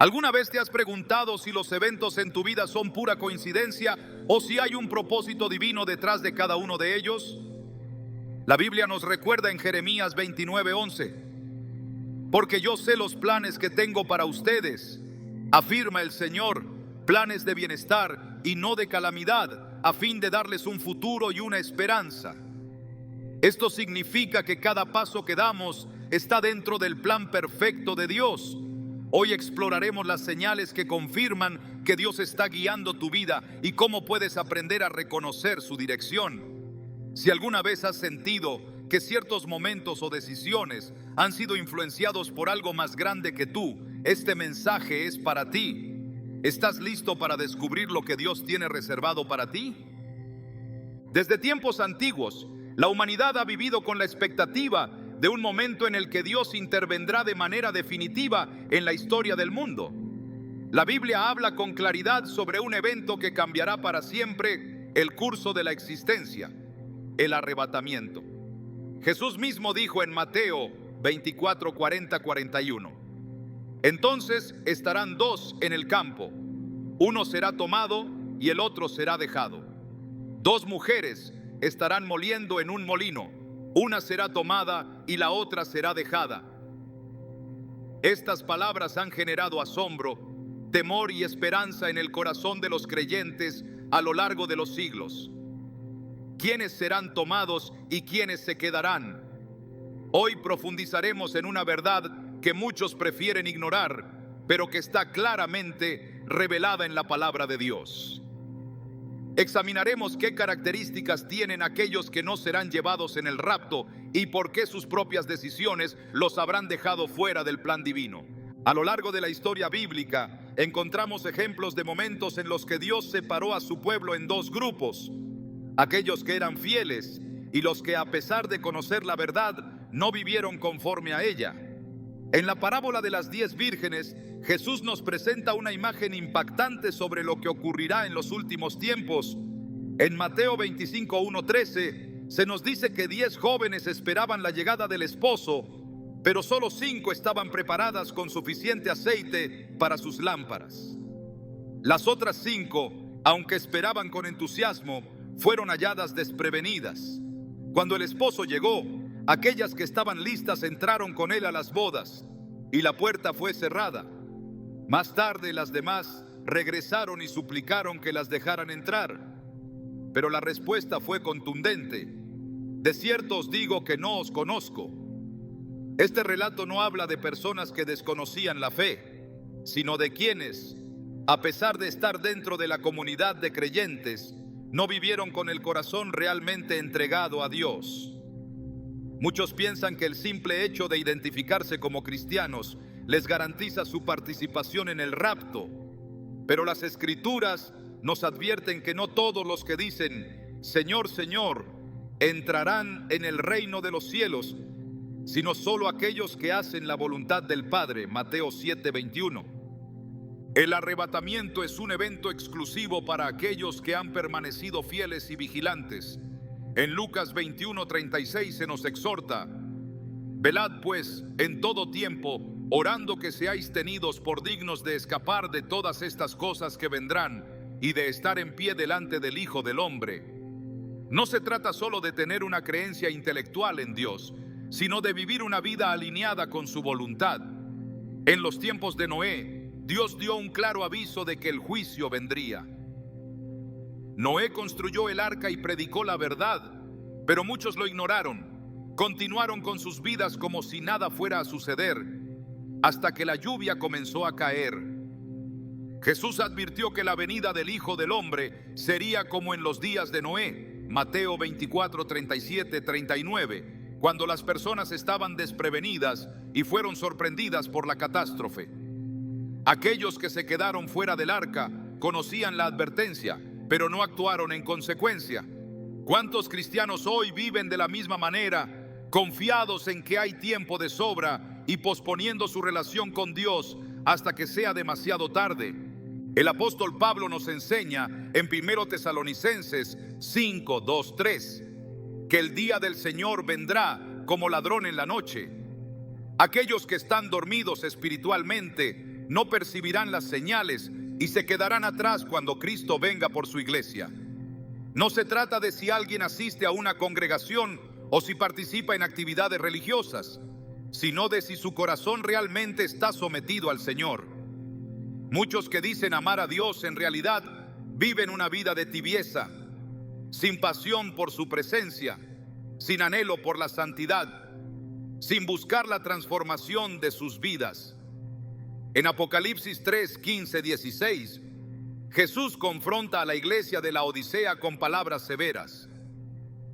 ¿Alguna vez te has preguntado si los eventos en tu vida son pura coincidencia o si hay un propósito divino detrás de cada uno de ellos? La Biblia nos recuerda en Jeremías 29:11: porque yo sé los planes que tengo para ustedes, afirma el Señor, planes de bienestar y no de calamidad, a fin de darles un futuro y una esperanza. Esto significa que cada paso que damos está dentro del plan perfecto de Dios. Hoy exploraremos las señales que confirman que Dios está guiando tu vida y cómo puedes aprender a reconocer su dirección. Si alguna vez has sentido que ciertos momentos o decisiones han sido influenciados por algo más grande que tú, este mensaje es para ti. ¿Estás listo para descubrir lo que Dios tiene reservado para ti? Desde tiempos antiguos, la humanidad ha vivido con la expectativa de un momento en el que Dios intervendrá de manera definitiva en la historia del mundo. La Biblia habla con claridad sobre un evento que cambiará para siempre el curso de la existencia: el arrebatamiento. Jesús mismo dijo en Mateo 24, 40, 41: entonces estarán dos en el campo, uno será tomado y el otro será dejado. Dos mujeres estarán moliendo en un molino, una será tomada y la otra será dejada. Estas palabras han generado asombro, temor y esperanza en el corazón de los creyentes a lo largo de los siglos. ¿Quiénes serán tomados y quiénes se quedarán? Hoy profundizaremos en una verdad que muchos prefieren ignorar, pero que está claramente revelada en la palabra de Dios. Examinaremos qué características tienen aquellos que no serán llevados en el rapto y por qué sus propias decisiones los habrán dejado fuera del plan divino. A lo largo de la historia bíblica encontramos ejemplos de momentos en los que Dios separó a su pueblo en dos grupos: aquellos que eran fieles y los que, a pesar de conocer la verdad, no vivieron conforme a ella. En la parábola de las 10 vírgenes, Jesús nos presenta una imagen impactante sobre lo que ocurrirá en los últimos tiempos. En Mateo 25, 1-13, se nos dice que 10 jóvenes esperaban la llegada del esposo, pero solo 5 estaban preparadas con suficiente aceite para sus lámparas. Las otras 5, aunque esperaban con entusiasmo, fueron halladas desprevenidas. Cuando el esposo llegó, aquellas que estaban listas entraron con él a las bodas y la puerta fue cerrada. Más tarde las demás regresaron y suplicaron que las dejaran entrar. Pero la respuesta fue contundente: de cierto os digo que no os conozco. Este relato no habla de personas que desconocían la fe, sino de quienes, a pesar de estar dentro de la comunidad de creyentes, no vivieron con el corazón realmente entregado a Dios. Muchos piensan que el simple hecho de identificarse como cristianos les garantiza su participación en el rapto, pero las Escrituras nos advierten que no todos los que dicen Señor, Señor, entrarán en el reino de los cielos, sino solo aquellos que hacen la voluntad del Padre. Mateo 7:21. El arrebatamiento es un evento exclusivo para aquellos que han permanecido fieles y vigilantes. En Lucas 21:36 se nos exhorta: velad pues en todo tiempo, orando que seáis tenidos por dignos de escapar de todas estas cosas que vendrán y de estar en pie delante del Hijo del Hombre. No se trata solo de tener una creencia intelectual en Dios, sino de vivir una vida alineada con su voluntad. En los tiempos de Noé, Dios dio un claro aviso de que el juicio vendría. Noé construyó el arca y predicó la verdad, pero muchos lo ignoraron. Continuaron con sus vidas como si nada fuera a suceder, hasta que la lluvia comenzó a caer. Jesús advirtió que la venida del Hijo del Hombre sería como en los días de Noé, Mateo 24, 37, 39, cuando las personas estaban desprevenidas y fueron sorprendidas por la catástrofe. Aquellos que se quedaron fuera del arca conocían la advertencia, pero no actuaron en consecuencia. ¿Cuántos cristianos hoy viven de la misma manera, confiados en que hay tiempo de sobra y posponiendo su relación con Dios hasta que sea demasiado tarde? El apóstol Pablo nos enseña en 1 Tesalonicenses 5, 2, 3, que el día del Señor vendrá como ladrón en la noche. Aquellos que están dormidos espiritualmente no percibirán las señales y se quedarán atrás cuando Cristo venga por su iglesia. No se trata de si alguien asiste a una congregación o si participa en actividades religiosas, sino de si su corazón realmente está sometido al Señor. Muchos que dicen amar a Dios en realidad viven una vida de tibieza, sin pasión por su presencia, sin anhelo por la santidad, sin buscar la transformación de sus vidas. En Apocalipsis 3, 15, 16, Jesús confronta a la iglesia de la Odisea con palabras severas.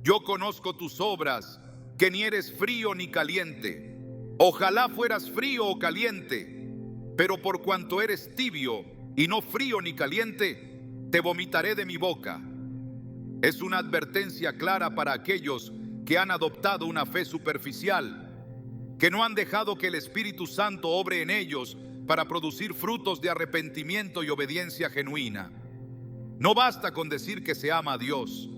Yo conozco tus obras, que ni eres frío ni caliente. Ojalá fueras frío o caliente, pero por cuanto eres tibio y no frío ni caliente, te vomitaré de mi boca. Es una advertencia clara para aquellos que han adoptado una fe superficial, que no han dejado que el Espíritu Santo obre en ellos para producir frutos de arrepentimiento y obediencia genuina. No basta con decir que se ama a Dios.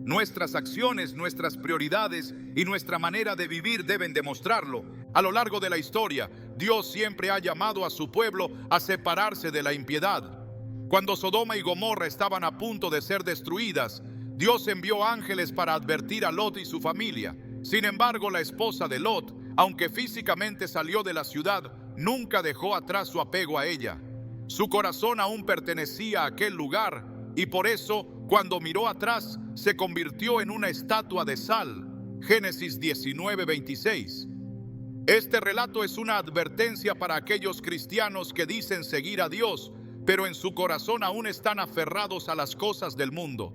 Nuestras acciones, nuestras prioridades y nuestra manera de vivir deben demostrarlo. A lo largo de la historia, Dios siempre ha llamado a su pueblo a separarse de la impiedad. Cuando Sodoma y Gomorra estaban a punto de ser destruidas, Dios envió ángeles para advertir a Lot y su familia. Sin embargo, la esposa de Lot, aunque físicamente salió de la ciudad, nunca dejó atrás su apego a ella. Su corazón aún pertenecía a aquel lugar y por eso, cuando miró atrás, se convirtió en una estatua de sal. Génesis 19:26. Este relato es una advertencia para aquellos cristianos que dicen seguir a Dios, pero en su corazón aún están aferrados a las cosas del mundo.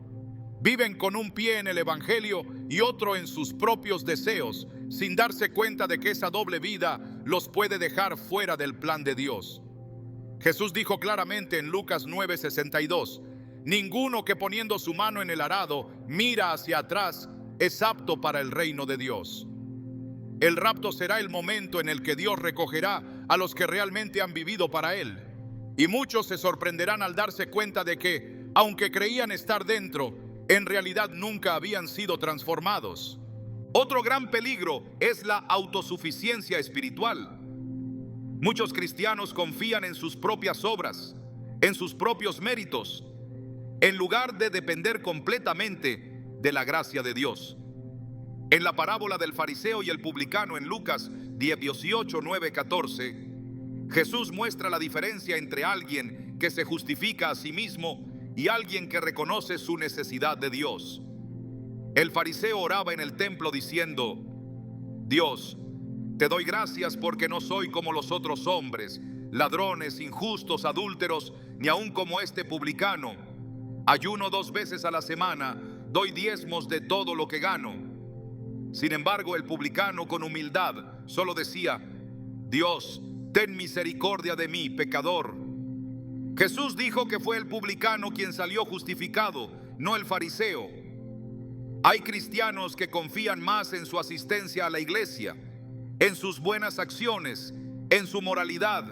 Viven con un pie en el Evangelio y otro en sus propios deseos, sin darse cuenta de que esa doble vida los puede dejar fuera del plan de Dios. Jesús dijo claramente en Lucas 9:62, ninguno que poniendo su mano en el arado mira hacia atrás es apto para el reino de Dios. El rapto será el momento en el que Dios recogerá a los que realmente han vivido para Él. Y muchos se sorprenderán al darse cuenta de que, aunque creían estar dentro, en realidad nunca habían sido transformados. Otro gran peligro es la autosuficiencia espiritual. Muchos cristianos confían en sus propias obras, en sus propios méritos, en lugar de depender completamente de la gracia de Dios. En la parábola del fariseo y el publicano en Lucas 18, 9, 14, Jesús muestra la diferencia entre alguien que se justifica a sí mismo y alguien que reconoce su necesidad de Dios. El fariseo oraba en el templo diciendo, Dios, te doy gracias porque no soy como los otros hombres, ladrones, injustos, adúlteros, ni aun como este publicano. Ayuno 2 veces a la semana, doy diezmos de todo lo que gano. Sin embargo, el publicano con humildad solo decía, Dios, ten misericordia de mí, pecador. Jesús dijo que fue el publicano quien salió justificado, no el fariseo. Hay cristianos que confían más en su asistencia a la iglesia, en sus buenas acciones, en su moralidad,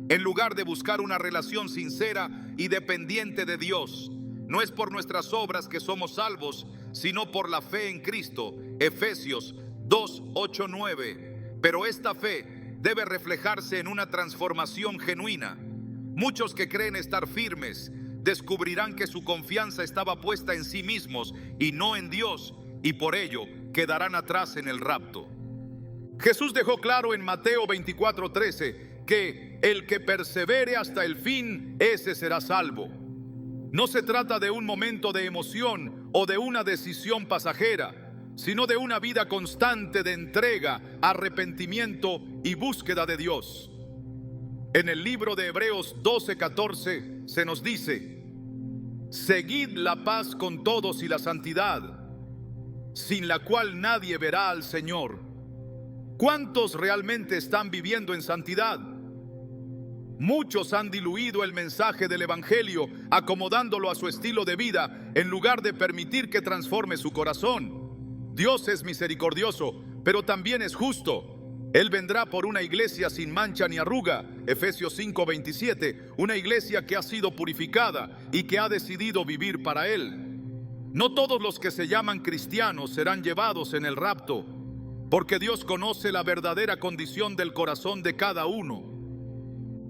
en lugar de buscar una relación sincera y dependiente de Dios. No es por nuestras obras que somos salvos, sino por la fe en Cristo. Efesios 2, 8, 9. Pero esta fe debe reflejarse en una transformación genuina. Muchos que creen estar firmes descubrirán que su confianza estaba puesta en sí mismos y no en Dios, y por ello quedarán atrás en el rapto. Jesús dejó claro en Mateo 24:13 que el que persevere hasta el fin, ese será salvo. No se trata de un momento de emoción o de una decisión pasajera, sino de una vida constante de entrega, arrepentimiento y búsqueda de Dios. En el libro de Hebreos 12:14 se nos dice, seguid la paz con todos y la santidad, sin la cual nadie verá al Señor. ¿Cuántos realmente están viviendo en santidad? Muchos han diluido el mensaje del Evangelio, acomodándolo a su estilo de vida, en lugar de permitir que transforme su corazón. Dios es misericordioso, pero también es justo. Él vendrá por una iglesia sin mancha ni arruga, Efesios 5:27, una iglesia que ha sido purificada y que ha decidido vivir para Él. No todos los que se llaman cristianos serán llevados en el rapto, porque Dios conoce la verdadera condición del corazón de cada uno.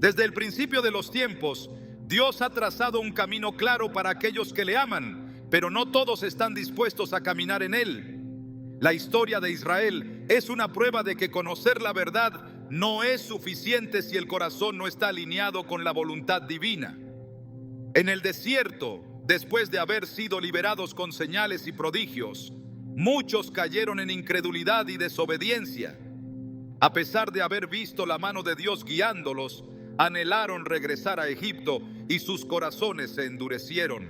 Desde el principio de los tiempos, Dios ha trazado un camino claro para aquellos que le aman, pero no todos están dispuestos a caminar en él. La historia de Israel es una prueba de que conocer la verdad no es suficiente si el corazón no está alineado con la voluntad divina. En el desierto, después de haber sido liberados con señales y prodigios, muchos cayeron en incredulidad y desobediencia. A pesar de haber visto la mano de Dios guiándolos, anhelaron regresar a Egipto y sus corazones se endurecieron.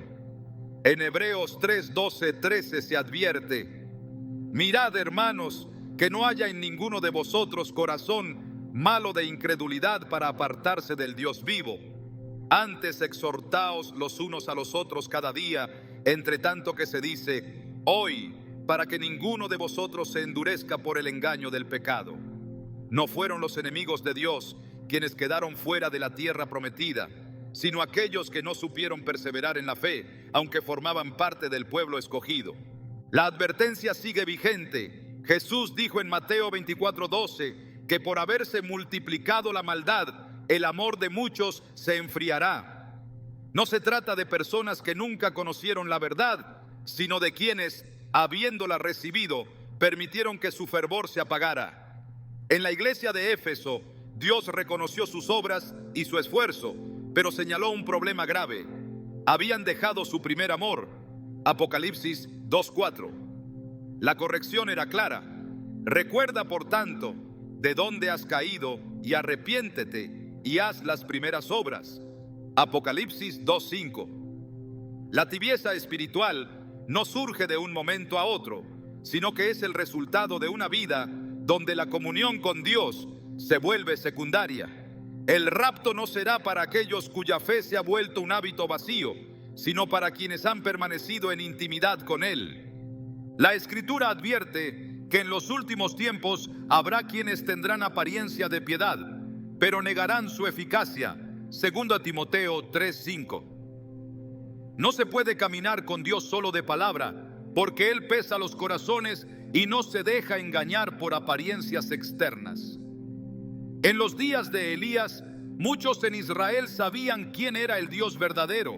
En Hebreos 3, 12, 13 se advierte: mirad, hermanos, que no haya en ninguno de vosotros corazón malo de incredulidad para apartarse del Dios vivo. Antes exhortaos los unos a los otros cada día, entre tanto que se dice hoy, para que ninguno de vosotros se endurezca por el engaño del pecado. No fueron los enemigos de Dios quienes quedaron fuera de la tierra prometida, sino aquellos que no supieron perseverar en la fe, aunque formaban parte del pueblo escogido. La advertencia sigue vigente. Jesús dijo en Mateo 24:12 que por haberse multiplicado la maldad, el amor de muchos se enfriará. No se trata de personas que nunca conocieron la verdad, sino de quienes, habiéndola recibido, permitieron que su fervor se apagara. En la iglesia de Éfeso, Dios reconoció sus obras y su esfuerzo, pero señaló un problema grave: habían dejado su primer amor. Apocalipsis 2:4. La corrección era clara: recuerda, por tanto, de dónde has caído y arrepiéntete y haz las primeras obras. Apocalipsis 2:5. La tibieza espiritual no surge de un momento a otro, sino que es el resultado de una vida donde la comunión con Dios se vuelve secundaria. El rapto no será para aquellos cuya fe se ha vuelto un hábito vacío, sino para quienes han permanecido en intimidad con Él. La Escritura advierte que en los últimos tiempos habrá quienes tendrán apariencia de piedad, pero negarán su eficacia. 2 Timoteo 3:5. No se puede caminar con Dios solo de palabra, porque Él pesa los corazones y no se deja engañar por apariencias externas. En los días de Elías, muchos en Israel sabían quién era el Dios verdadero,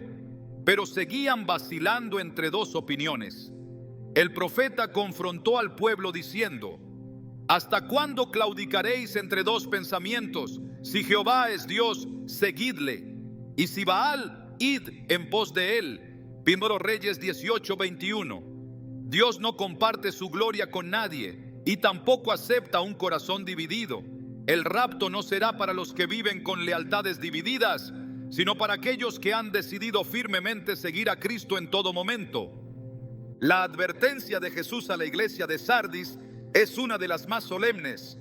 pero seguían vacilando entre dos opiniones. El profeta confrontó al pueblo diciendo: ¿hasta cuándo claudicaréis entre dos pensamientos? Si Jehová es Dios, seguidle, y si Baal, id en pos de él. Primero Reyes 18:21. Dios no comparte su gloria con nadie y tampoco acepta un corazón dividido. El rapto no será para los que viven con lealtades divididas, sino para aquellos que han decidido firmemente seguir a Cristo en todo momento. La advertencia de Jesús a la iglesia de Sardis es una de las más solemnes.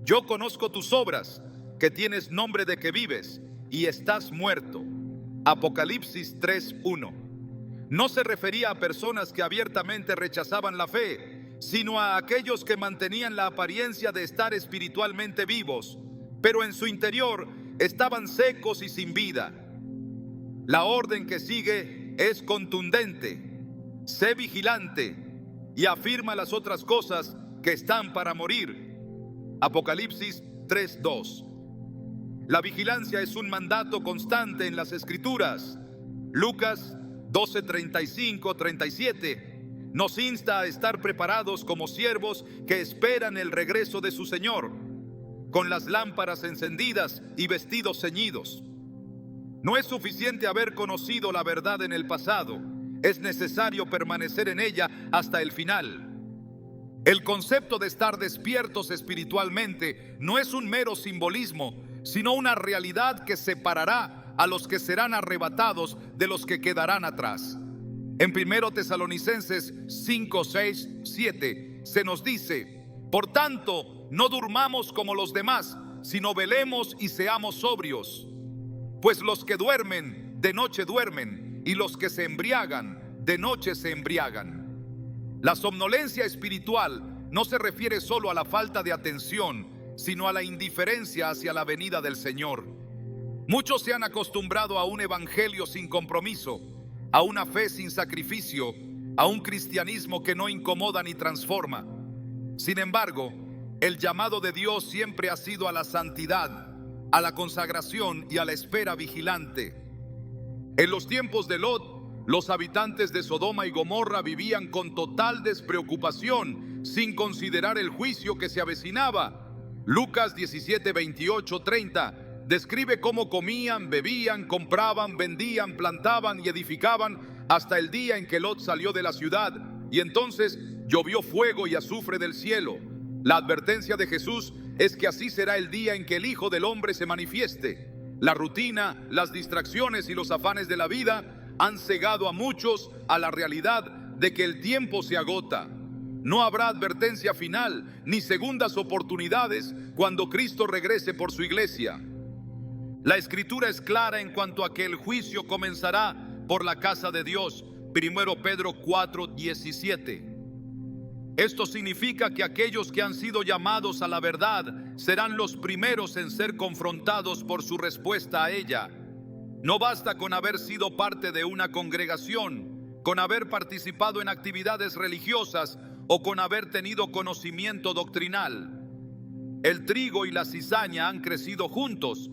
Yo conozco tus obras, que tienes nombre de que vives y estás muerto. Apocalipsis 3:1. No se refería a personas que abiertamente rechazaban la fe, sino a aquellos que mantenían la apariencia de estar espiritualmente vivos, pero en su interior estaban secos y sin vida. La orden que sigue es contundente: sé vigilante y afirma las otras cosas que están para morir. Apocalipsis 3:2. La vigilancia es un mandato constante en las Escrituras. Lucas 12:35-37 nos insta a estar preparados como siervos que esperan el regreso de su Señor, con las lámparas encendidas y vestidos ceñidos. No es suficiente haber conocido la verdad en el pasado, es necesario permanecer en ella hasta el final. El concepto de estar despiertos espiritualmente no es un mero simbolismo, sino una realidad que separará a los que serán arrebatados de los que quedarán atrás. En 1 Tesalonicenses 5, 6, 7 se nos dice: por tanto, no durmamos como los demás, sino velemos y seamos sobrios. Pues los que duermen, de noche duermen, y los que se embriagan, de noche se embriagan. La somnolencia espiritual no se refiere solo a la falta de atención, sino a la indiferencia hacia la venida del Señor. Muchos se han acostumbrado a un evangelio sin compromiso, a una fe sin sacrificio, a un cristianismo que no incomoda ni transforma. Sin embargo, el llamado de Dios siempre ha sido a la santidad. a la consagración y a la espera vigilante. En los tiempos de Lot, los habitantes de Sodoma y Gomorra vivían con total despreocupación, sin considerar el juicio que se avecinaba. Lucas 17, 28, 30 describe cómo comían, bebían, compraban, vendían, plantaban y edificaban hasta el día en que Lot salió de la ciudad, y entonces llovió fuego y azufre del cielo. La advertencia de Jesús es que así será el día en que el Hijo del Hombre se manifieste. La rutina, las distracciones y los afanes de la vida han cegado a muchos a la realidad de que el tiempo se agota. No habrá advertencia final ni segundas oportunidades cuando Cristo regrese por su iglesia. La Escritura es clara en cuanto a que el juicio comenzará por la casa de Dios. 1 Pedro 4:17. Esto significa que aquellos que han sido llamados a la verdad serán los primeros en ser confrontados por su respuesta a ella. No basta con haber sido parte de una congregación, con haber participado en actividades religiosas o con haber tenido conocimiento doctrinal. El trigo y la cizaña han crecido juntos,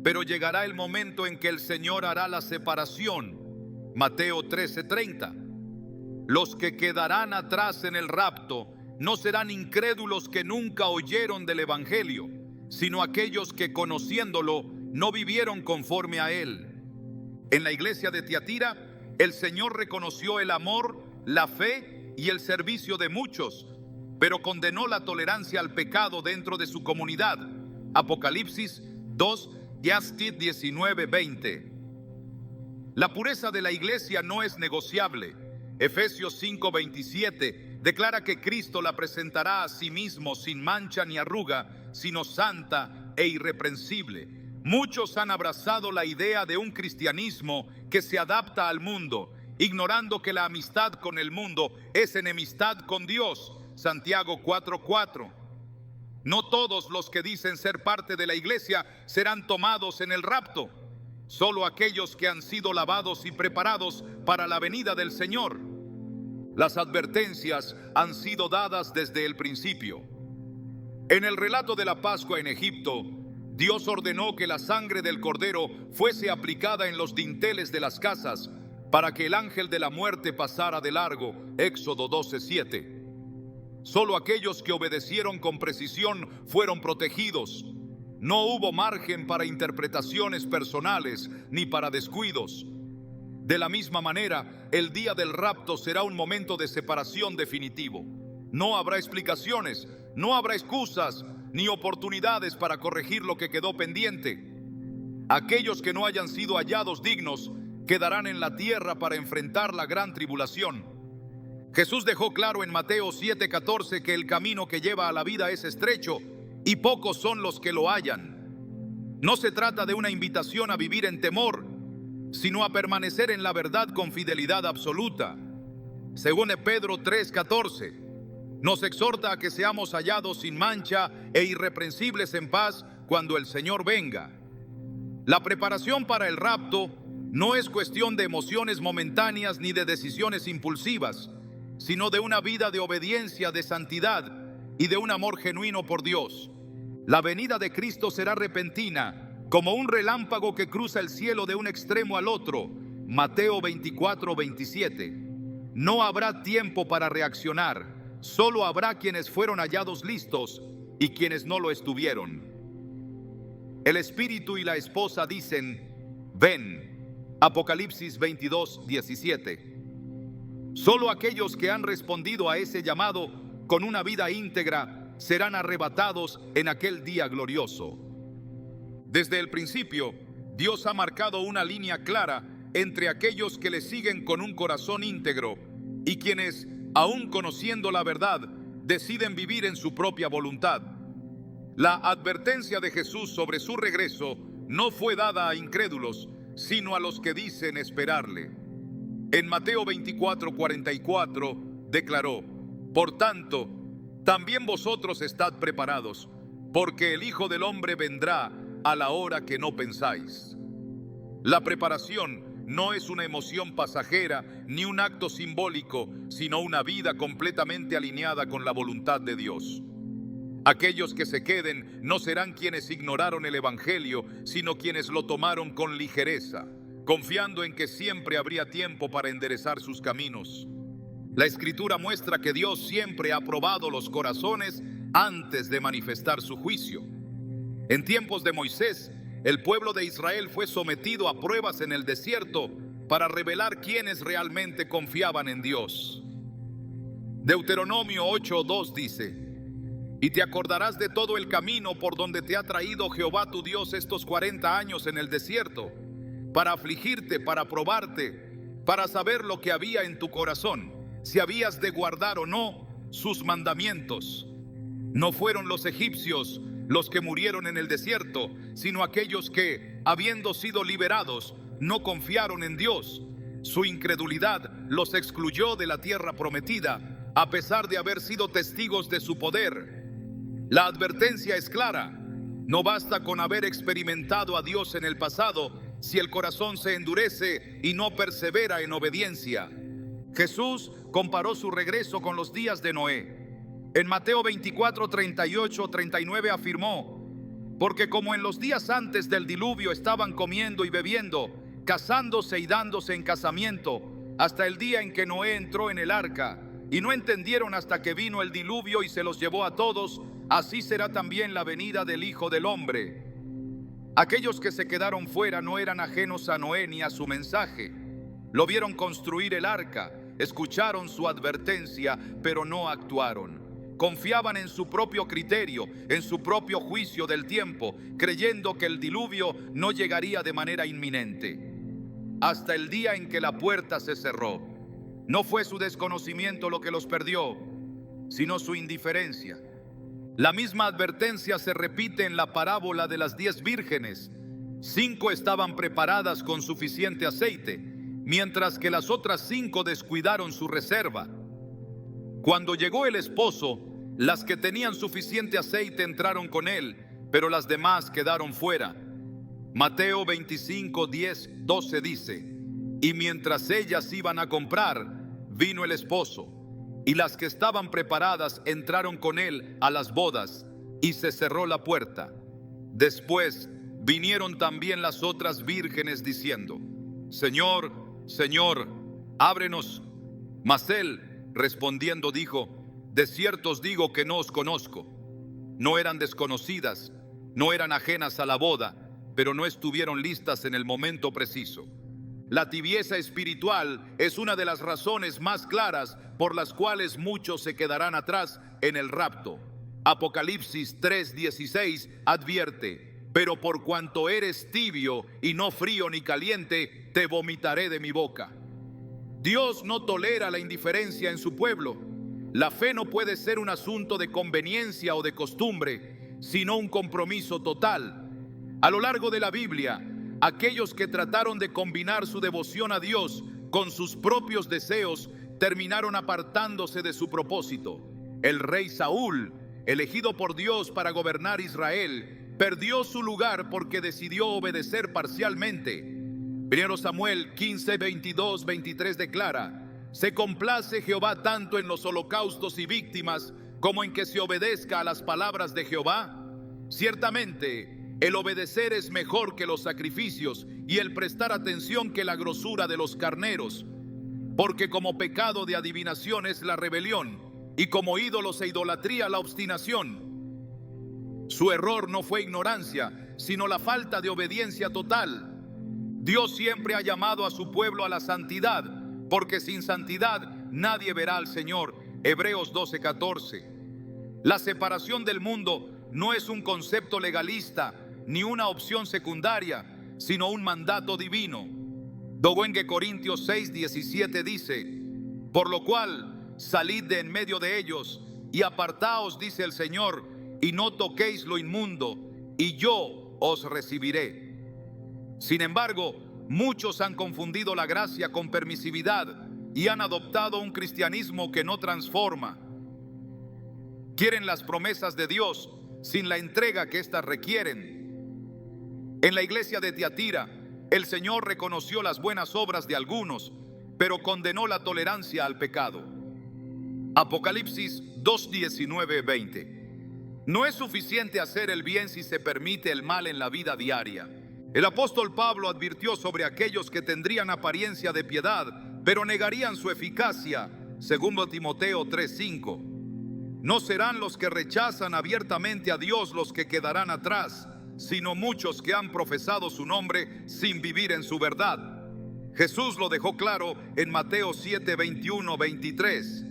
pero llegará el momento en que el Señor hará la separación. Mateo 13:30. Los que quedarán atrás en el rapto no serán incrédulos que nunca oyeron del Evangelio, sino aquellos que conociéndolo no vivieron conforme a él. En la iglesia de Tiatira, el Señor reconoció el amor, la fe y el servicio de muchos, pero condenó la tolerancia al pecado dentro de su comunidad. Apocalipsis 2, 19-20. La pureza de la iglesia no es negociable. Efesios 5:27 declara que Cristo la presentará a sí mismo sin mancha ni arruga, sino santa e irreprensible. Muchos han abrazado la idea de un cristianismo que se adapta al mundo, ignorando que la amistad con el mundo es enemistad con Dios. Santiago 4:4. No todos los que dicen ser parte de la iglesia serán tomados en el rapto. Solo aquellos que han sido lavados y preparados para la venida del Señor. Las advertencias han sido dadas desde el principio. En el relato de la Pascua en Egipto, Dios ordenó que la sangre del cordero fuese aplicada en los dinteles de las casas para que el ángel de la muerte pasara de largo. Éxodo 12:7. Solo aquellos que obedecieron con precisión fueron protegidos. No hubo margen para interpretaciones personales ni para descuidos. De la misma manera, el día del rapto será un momento de separación definitivo. No habrá explicaciones, no habrá excusas ni oportunidades para corregir lo que quedó pendiente. Aquellos que no hayan sido hallados dignos quedarán en la tierra para enfrentar la gran tribulación. Jesús dejó claro en Mateo 7:14 que el camino que lleva a la vida es estrecho y pocos son los que lo hallan. No se trata de una invitación a vivir en temor, sino a permanecer en la verdad con fidelidad absoluta. Según Pedro 3:14, nos exhorta a que seamos hallados sin mancha e irreprensibles en paz cuando el Señor venga. La preparación para el rapto no es cuestión de emociones momentáneas ni de decisiones impulsivas, sino de una vida de obediencia, de santidad y de un amor genuino por Dios. La venida de Cristo será repentina, como un relámpago que cruza el cielo de un extremo al otro. Mateo 24:27. No habrá tiempo para reaccionar, solo habrá quienes fueron hallados listos y quienes no lo estuvieron. El espíritu y la esposa dicen: ven. Apocalipsis 22:17. Solo aquellos que han respondido a ese llamado con una vida íntegra serán arrebatados en aquel día glorioso. Desde el principio, Dios ha marcado una línea clara entre aquellos que le siguen con un corazón íntegro y quienes, aún conociendo la verdad, deciden vivir en su propia voluntad. La advertencia de Jesús sobre su regreso no fue dada a incrédulos, sino a los que dicen esperarle. En Mateo 24:44 declaró: por tanto, también vosotros estad preparados, porque el Hijo del Hombre vendrá a la hora que no pensáis. La preparación no es una emoción pasajera ni un acto simbólico, sino una vida completamente alineada con la voluntad de Dios. Aquellos que se queden no serán quienes ignoraron el Evangelio, sino quienes lo tomaron con ligereza, confiando en que siempre habría tiempo para enderezar sus caminos. La Escritura muestra que Dios siempre ha probado los corazones antes de manifestar su juicio. En tiempos de Moisés, el pueblo de Israel fue sometido a pruebas en el desierto para revelar quiénes realmente confiaban en Dios. Deuteronomio 8:2 dice: y te acordarás de todo el camino por donde te ha traído Jehová tu Dios estos 40 años en el desierto, para afligirte, para probarte, para saber lo que había en tu corazón, si habías de guardar o no sus mandamientos. No fueron los egipcios los que murieron en el desierto, sino aquellos que, habiendo sido liberados, no confiaron en Dios. Su incredulidad los excluyó de la tierra prometida, a pesar de haber sido testigos de su poder. La advertencia es clara: no basta con haber experimentado a Dios en el pasado si el corazón se endurece y no persevera en obediencia. Jesús comparó su regreso con los días de Noé. En Mateo 24:38-39 afirmó: porque como en los días antes del diluvio estaban comiendo y bebiendo, casándose y dándose en casamiento, hasta el día en que Noé entró en el arca, y no entendieron hasta que vino el diluvio y se los llevó a todos, así será también la venida del Hijo del Hombre. Aquellos que se quedaron fuera no eran ajenos a Noé ni a su mensaje. Lo vieron construir el arca, escucharon su advertencia, pero no actuaron. Confiaban en su propio criterio, en su propio juicio del tiempo, creyendo que el diluvio no llegaría de manera inminente. Hasta el día en que la puerta se cerró. No fue su desconocimiento lo que los perdió, sino su indiferencia. La misma advertencia se repite en la parábola de las 10 vírgenes. 5 estaban preparadas con suficiente aceite, mientras que las otras 5 descuidaron su reserva. Cuando llegó el esposo, las que tenían suficiente aceite entraron con él, pero las demás quedaron fuera. Mateo 25:10-12 dice: y mientras ellas iban a comprar, vino el esposo, y las que estaban preparadas entraron con él a las bodas, y se cerró la puerta. Después vinieron también las otras vírgenes diciendo: Señor, Señor, ábrenos. Mas él, respondiendo, dijo: de cierto os digo que no os conozco. No eran desconocidas, no eran ajenas a la boda, pero no estuvieron listas en el momento preciso. La tibieza espiritual es una de las razones más claras por las cuales muchos se quedarán atrás en el rapto. Apocalipsis 3:16 advierte: pero por cuanto eres tibio y no frío ni caliente, te vomitaré de mi boca. Dios no tolera la indiferencia en su pueblo. La fe no puede ser un asunto de conveniencia o de costumbre, sino un compromiso total. A lo largo de la Biblia, aquellos que trataron de combinar su devoción a Dios con sus propios deseos terminaron apartándose de su propósito. El rey Saúl, elegido por Dios para gobernar Israel, perdió su lugar porque decidió obedecer parcialmente. 1 Samuel 15:22-23 declara: se complace Jehová tanto en los holocaustos y víctimas como en que se obedezca a las palabras de Jehová. Ciertamente, el obedecer es mejor que los sacrificios y el prestar atención que la grosura de los carneros. Porque como pecado de adivinación es la rebelión, y como ídolos e idolatría la obstinación. Su error no fue ignorancia, sino la falta de obediencia total. Dios siempre ha llamado a su pueblo a la santidad, porque sin santidad nadie verá al Señor. Hebreos 12:14. La separación del mundo no es un concepto legalista ni una opción secundaria, sino un mandato divino. 2 Corintios 6:17 dice: por lo cual salid de en medio de ellos y apartaos, dice el Señor, y no toquéis lo inmundo, y yo os recibiré. Sin embargo, muchos han confundido la gracia con permisividad y han adoptado un cristianismo que no transforma. Quieren las promesas de Dios sin la entrega que éstas requieren. En la iglesia de Tiatira, el Señor reconoció las buenas obras de algunos, pero condenó la tolerancia al pecado. Apocalipsis 2:19-20. No es suficiente hacer el bien si se permite el mal en la vida diaria. El apóstol Pablo advirtió sobre aquellos que tendrían apariencia de piedad, pero negarían su eficacia, según Timoteo 3:5. No serán los que rechazan abiertamente a Dios los que quedarán atrás, sino muchos que han profesado su nombre sin vivir en su verdad. Jesús lo dejó claro en Mateo 7:21-23.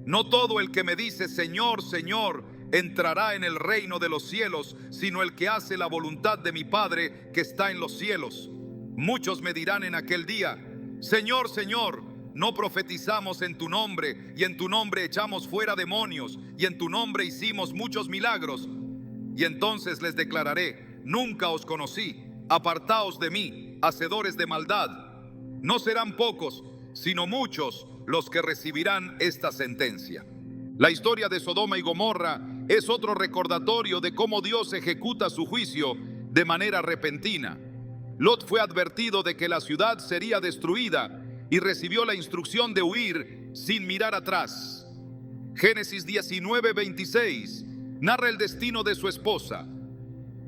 No todo el que me dice Señor, Señor, entrará en el reino de los cielos, sino el que hace la voluntad de mi Padre que está en los cielos. Muchos me dirán en aquel día, Señor, Señor, ¿no profetizamos en tu nombre, y en tu nombre echamos fuera demonios, y en tu nombre hicimos muchos milagros? Y entonces les declararé, nunca os conocí, apartaos de mí, hacedores de maldad. No serán pocos, sino muchos los que recibirán esta sentencia. La historia de Sodoma y Gomorra es otro recordatorio de cómo Dios ejecuta su juicio de manera repentina. Lot fue advertido de que la ciudad sería destruida y recibió la instrucción de huir sin mirar atrás. Génesis 19:26 narra el destino de su esposa.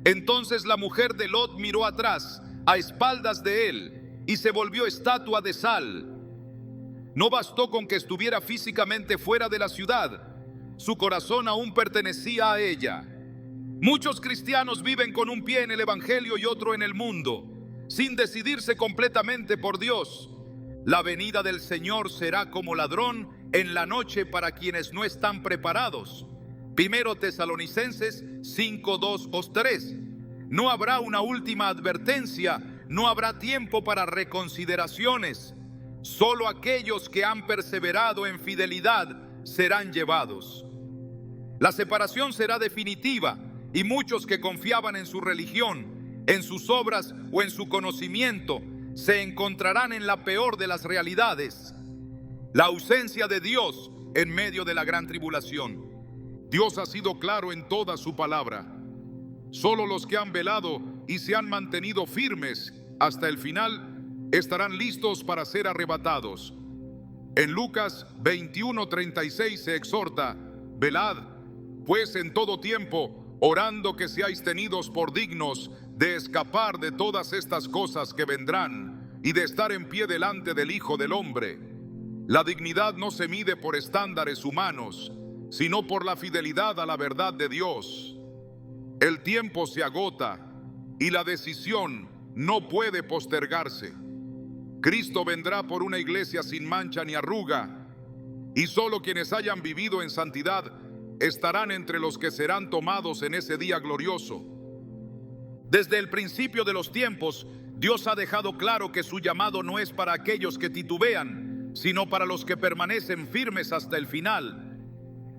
Entonces la mujer de Lot miró atrás, a espaldas de él, y se volvió estatua de sal. No bastó con que estuviera físicamente fuera de la ciudad, su corazón aún pertenecía a ella. Muchos cristianos viven con un pie en el evangelio y otro en el mundo, sin decidirse completamente por Dios. La venida del Señor será como ladrón en la noche para quienes no están preparados. Primero Tesalonicenses 5:2-3. No habrá una última advertencia, no habrá tiempo para reconsideraciones. Solo aquellos que han perseverado en fidelidad serán llevados. La separación será definitiva y muchos que confiaban en su religión, en sus obras o en su conocimiento se encontrarán en la peor de las realidades: la ausencia de Dios en medio de la gran tribulación. Dios ha sido claro en toda su palabra. Solo los que han velado y se han mantenido firmes hasta el final estarán listos para ser arrebatados. En Lucas 21:36 se exhorta: velad, pues en todo tiempo, orando que seáis tenidos por dignos de escapar de todas estas cosas que vendrán y de estar en pie delante del Hijo del Hombre. La dignidad no se mide por estándares humanos, sino por la fidelidad a la verdad de Dios. El tiempo se agota y la decisión no puede postergarse. Cristo vendrá por una iglesia sin mancha ni arruga, y solo quienes hayan vivido en santidad estarán entre los que serán tomados en ese día glorioso. Desde el principio de los tiempos, Dios ha dejado claro que su llamado no es para aquellos que titubean, sino para los que permanecen firmes hasta el final.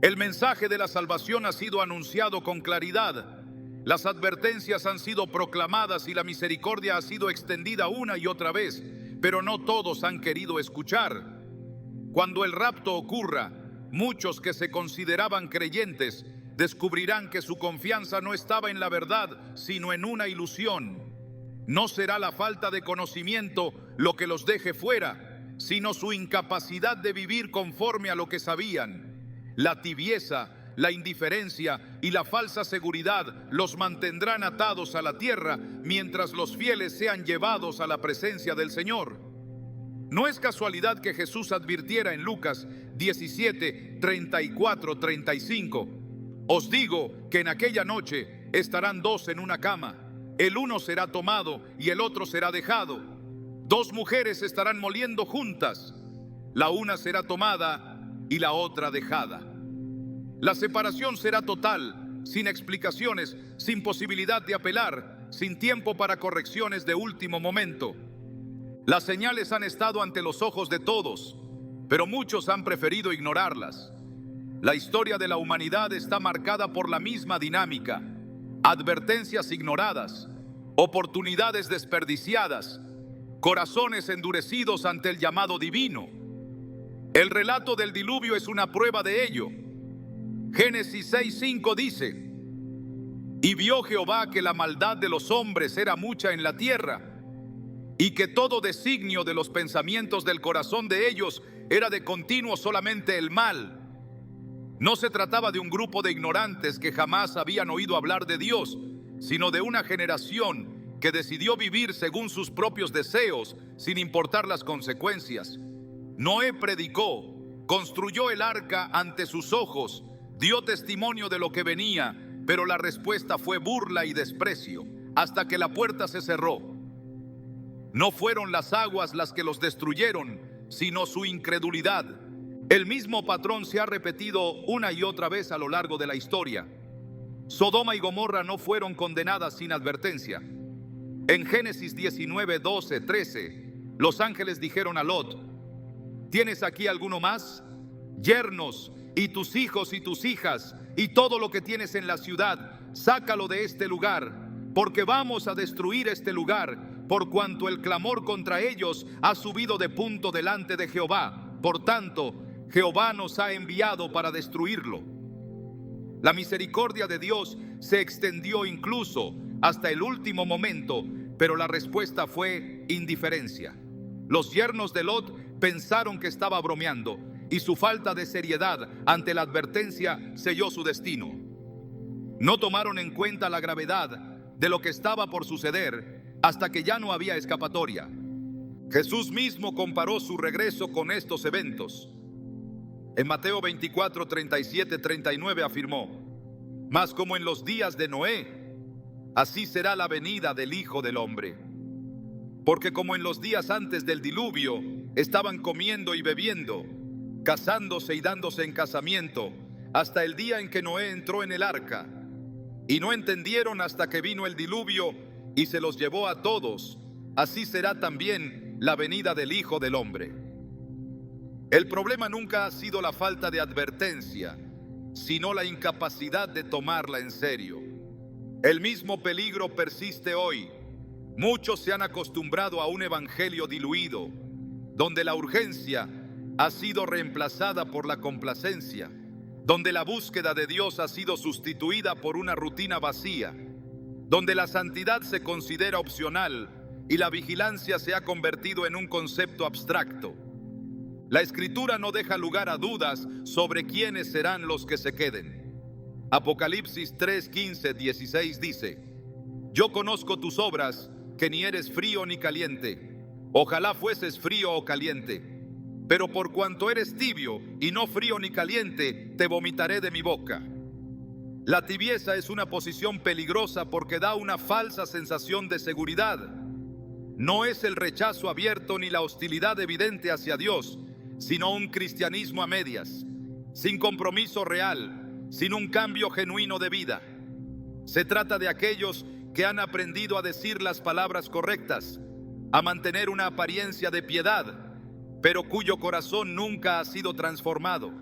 El mensaje de la salvación ha sido anunciado con claridad. Las advertencias han sido proclamadas y la misericordia ha sido extendida una y otra vez, pero no todos han querido escuchar. Cuando el rapto ocurra, muchos que se consideraban creyentes descubrirán que su confianza no estaba en la verdad, sino en una ilusión. No será la falta de conocimiento lo que los deje fuera, sino su incapacidad de vivir conforme a lo que sabían. La tibieza, la indiferencia y la falsa seguridad los mantendrán atados a la tierra mientras los fieles sean llevados a la presencia del Señor. No es casualidad que Jesús advirtiera en Lucas 17:34-35: os digo que en aquella noche estarán dos en una cama, el uno será tomado y el otro será dejado. Dos mujeres estarán moliendo juntas, la una será tomada y la otra dejada. La separación será total, sin explicaciones, sin posibilidad de apelar, sin tiempo para correcciones de último momento. Las señales han estado ante los ojos de todos, pero muchos han preferido ignorarlas. La historia de la humanidad está marcada por la misma dinámica: advertencias ignoradas, oportunidades desperdiciadas, corazones endurecidos ante el llamado divino. El relato del diluvio es una prueba de ello. Génesis 6:5 dice: y vio Jehová que la maldad de los hombres era mucha en la tierra, y que todo designio de los pensamientos del corazón de ellos era de continuo solamente el mal. No se trataba de un grupo de ignorantes que jamás habían oído hablar de Dios, sino de una generación que decidió vivir según sus propios deseos, sin importar las consecuencias. Noé predicó, construyó el arca ante sus ojos, dio testimonio de lo que venía, pero la respuesta fue burla y desprecio, hasta que la puerta se cerró. No fueron las aguas las que los destruyeron, sino su incredulidad. El mismo patrón se ha repetido una y otra vez a lo largo de la historia. Sodoma y Gomorra no fueron condenadas sin advertencia. En Génesis 19, 12, 13, los ángeles dijeron a Lot: ¿tienes aquí alguno más? Yernos, y tus hijos y tus hijas, y todo lo que tienes en la ciudad, sácalo de este lugar, porque vamos a destruir este lugar, por cuanto el clamor contra ellos ha subido de punto delante de Jehová. Por tanto, Jehová nos ha enviado para destruirlo. La misericordia de Dios se extendió incluso hasta el último momento, pero la respuesta fue indiferencia. Los yernos de Lot pensaron que estaba bromeando, y su falta de seriedad ante la advertencia selló su destino. No tomaron en cuenta la gravedad de lo que estaba por suceder hasta que ya no había escapatoria. Jesús mismo comparó su regreso con estos eventos. En Mateo 24, 37, 39 afirmó: mas como en los días de Noé, así será la venida del Hijo del Hombre. Porque como en los días antes del diluvio, estaban comiendo y bebiendo, casándose y dándose en casamiento, hasta el día en que Noé entró en el arca, y no entendieron hasta que vino el diluvio y se los llevó a todos, así será también la venida del Hijo del Hombre. El problema nunca ha sido la falta de advertencia, sino la incapacidad de tomarla en serio. El mismo peligro persiste hoy. Muchos se han acostumbrado a un evangelio diluido, donde la urgencia ha sido reemplazada por la complacencia, donde la búsqueda de Dios ha sido sustituida por una rutina vacía, donde la santidad se considera opcional y la vigilancia se ha convertido en un concepto abstracto. La Escritura no deja lugar a dudas sobre quiénes serán los que se queden. Apocalipsis 3, 15, 16 dice: yo conozco tus obras, que ni eres frío ni caliente. Ojalá fueses frío o caliente. Pero por cuanto eres tibio y no frío ni caliente, te vomitaré de mi boca. La tibieza es una posición peligrosa porque da una falsa sensación de seguridad. No es el rechazo abierto ni la hostilidad evidente hacia Dios, sino un cristianismo a medias, sin compromiso real, sin un cambio genuino de vida. Se trata de aquellos que han aprendido a decir las palabras correctas, a mantener una apariencia de piedad, pero cuyo corazón nunca ha sido transformado.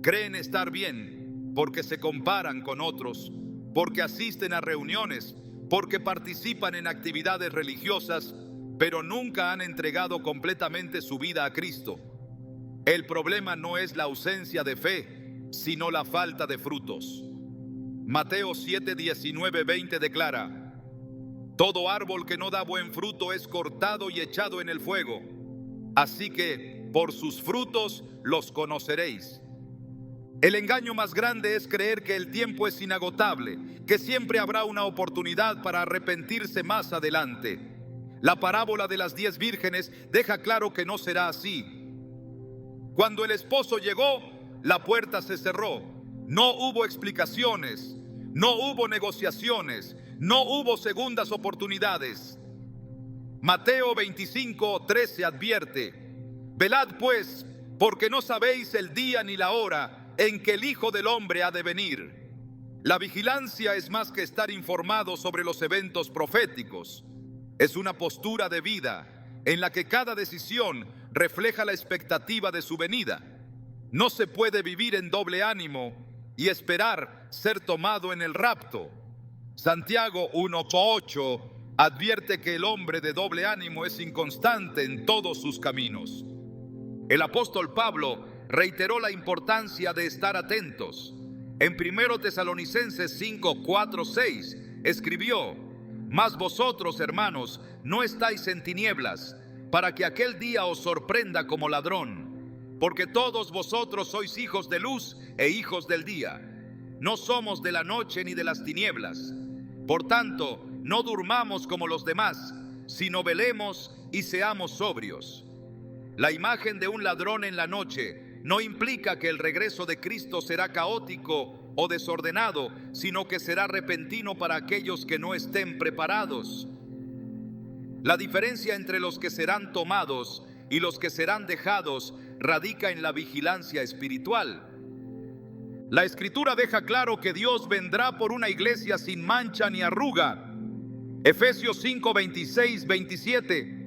Creen estar bien porque se comparan con otros, porque asisten a reuniones, porque participan en actividades religiosas, pero nunca han entregado completamente su vida a Cristo. El problema no es la ausencia de fe, sino la falta de frutos. Mateo 7, 19, 20 declara: todo árbol que no da buen fruto es cortado y echado en el fuego. Así que por sus frutos los conoceréis. El engaño más grande es creer que el tiempo es inagotable, que siempre habrá una oportunidad para arrepentirse más adelante. La parábola de las 10 vírgenes deja claro que no será así. Cuando el esposo llegó, la puerta se cerró. No hubo explicaciones, no hubo negociaciones, no hubo segundas oportunidades. Mateo 25, 13 advierte: velad pues, porque no sabéis el día ni la hora en que el Hijo del Hombre ha de venir. La vigilancia es más que estar informado sobre los eventos proféticos. Es una postura de vida en la que cada decisión refleja la expectativa de su venida. No se puede vivir en doble ánimo y esperar ser tomado en el rapto. Santiago 1:8 advierte que el hombre de doble ánimo es inconstante en todos sus caminos. El apóstol Pablo reiteró la importancia de estar atentos. En 1 Tesalonicenses 5, 4, 6 escribió: mas vosotros, hermanos, no estáis en tinieblas, para que aquel día os sorprenda como ladrón. porque todos vosotros sois hijos de luz e hijos del día. No somos de la noche ni de las tinieblas. Por tanto, no durmamos como los demás, sino velemos y seamos sobrios. La imagen de un ladrón en la noche no implica que el regreso de Cristo será caótico o desordenado, sino que será repentino para aquellos que no estén preparados. La diferencia entre los que serán tomados y los que serán dejados radica en la vigilancia espiritual. La Escritura deja claro que Dios vendrá por una iglesia sin mancha ni arruga. Efesios 5, 26, 27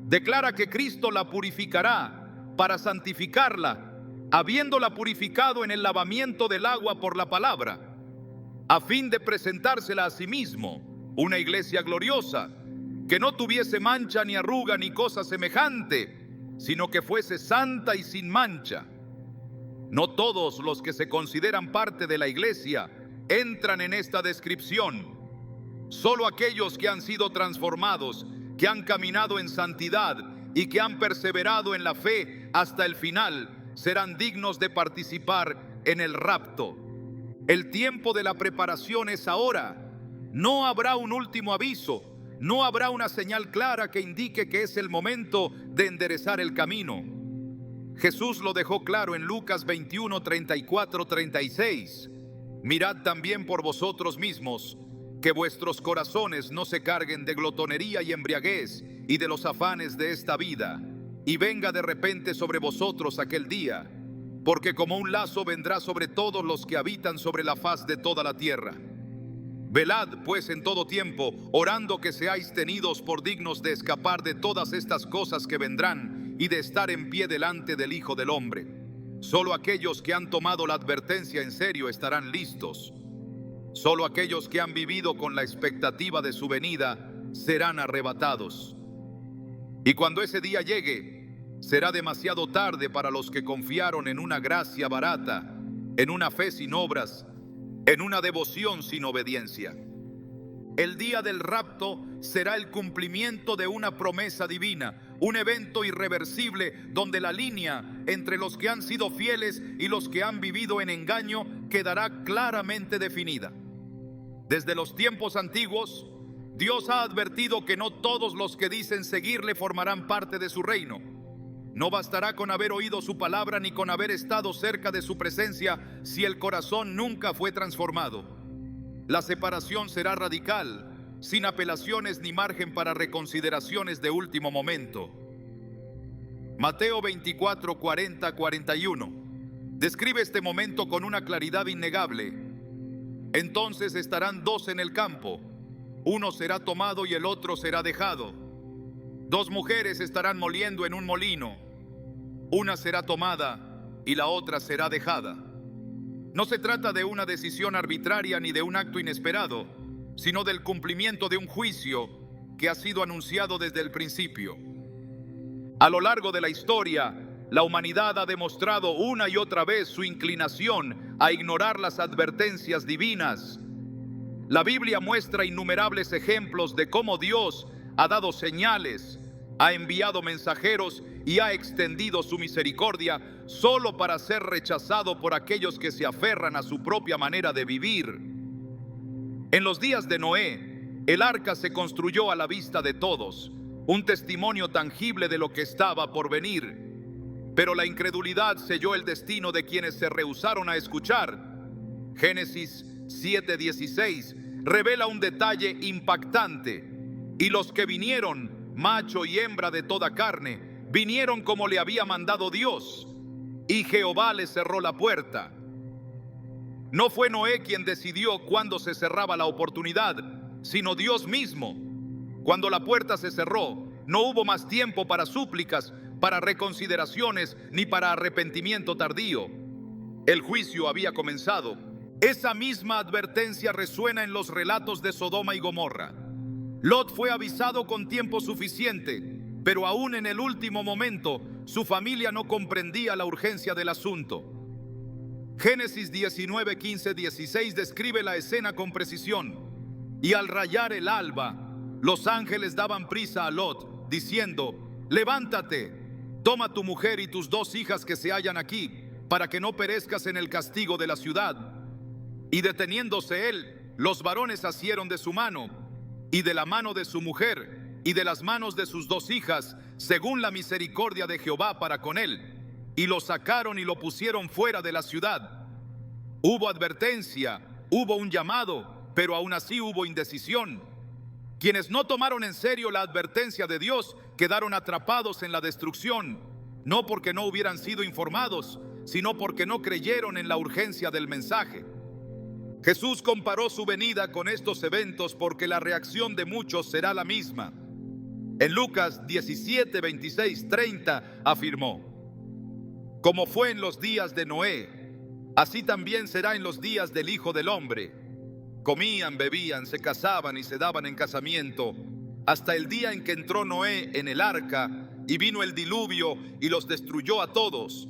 declara que Cristo la purificará para santificarla, habiéndola purificado en el lavamiento del agua por la palabra, a fin de presentársela a sí mismo, una iglesia gloriosa, que no tuviese mancha ni arruga ni cosa semejante, sino que fuese santa y sin mancha. No todos los que se consideran parte de la iglesia entran en esta descripción. Solo aquellos que han sido transformados, que han caminado en santidad y que han perseverado en la fe hasta el final, serán dignos de participar en el rapto. El tiempo de la preparación es ahora. No habrá un último aviso, no habrá una señal clara que indique que es el momento de enderezar el camino. Jesús lo dejó claro en Lucas 21, 34, 36. Mirad también por vosotros mismos, que vuestros corazones no se carguen de glotonería y embriaguez y de los afanes de esta vida, y venga de repente sobre vosotros aquel día, porque como un lazo vendrá sobre todos los que habitan sobre la faz de toda la tierra. Velad pues en todo tiempo, orando que seáis tenidos por dignos de escapar de todas estas cosas que vendrán y de estar en pie delante del Hijo del Hombre. Solo aquellos que han tomado la advertencia en serio estarán listos. Solo aquellos que han vivido con la expectativa de su venida serán arrebatados. Y cuando ese día llegue, será demasiado tarde para los que confiaron en una gracia barata, en una fe sin obras, en una devoción sin obediencia. El día del rapto será el cumplimiento de una promesa divina, un evento irreversible donde la línea entre los que han sido fieles y los que han vivido en engaño quedará claramente definida. Desde los tiempos antiguos, Dios ha advertido que no todos los que dicen seguirle formarán parte de su reino. No bastará con haber oído su palabra ni con haber estado cerca de su presencia si el corazón nunca fue transformado. La separación será radical, sin apelaciones ni margen para reconsideraciones de último momento. Mateo 24, 40, 41 describe este momento con una claridad innegable. Entonces estarán dos en el campo, uno será tomado y el otro será dejado. Dos mujeres estarán moliendo en un molino, una será tomada y la otra será dejada. No se trata de una decisión arbitraria ni de un acto inesperado, sino del cumplimiento de un juicio que ha sido anunciado desde el principio. A lo largo de la historia, la humanidad ha demostrado una y otra vez su inclinación a ignorar las advertencias divinas. La Biblia muestra innumerables ejemplos de cómo Dios ha dado señales, ha enviado mensajeros y ha extendido su misericordia solo para ser rechazado por aquellos que se aferran a su propia manera de vivir. En los días de Noé, el arca se construyó a la vista de todos, un testimonio tangible de lo que estaba por venir. Pero la incredulidad selló el destino de quienes se rehusaron a escuchar. Génesis 7:16 revela un detalle impactante. Y los que vinieron, macho y hembra de toda carne, vinieron como le había mandado Dios, y Jehová les cerró la puerta. No fue Noé quien decidió cuándo se cerraba la oportunidad, sino Dios mismo. Cuando la puerta se cerró, no hubo más tiempo para súplicas, para reconsideraciones, ni para arrepentimiento tardío. El juicio había comenzado. Esa misma advertencia resuena en los relatos de Sodoma y Gomorra. Lot fue avisado con tiempo suficiente, pero aún en el último momento, su familia no comprendía la urgencia del asunto. Génesis 19, 15, 16 describe la escena con precisión. Y al rayar el alba, los ángeles daban prisa a Lot, diciendo: levántate, toma tu mujer y tus 2 hijas que se hallan aquí, para que no perezcas en el castigo de la ciudad. Y deteniéndose él, los varones asieron de su mano, y de la mano de su mujer, y de las manos de sus 2 hijas, según la misericordia de Jehová para con él, y lo sacaron y lo pusieron fuera de la ciudad. Hubo advertencia, hubo un llamado, pero aún así hubo indecisión. Quienes no tomaron en serio la advertencia de Dios quedaron atrapados en la destrucción, no porque no hubieran sido informados, sino porque no creyeron en la urgencia del mensaje. Jesús comparó su venida con estos eventos porque la reacción de muchos será la misma. En Lucas 17, 26, 30 afirmó: como fue en los días de Noé, así también será en los días del Hijo del Hombre. Comían, bebían, se casaban y se daban en casamiento, hasta el día en que entró Noé en el arca y vino el diluvio y los destruyó a todos.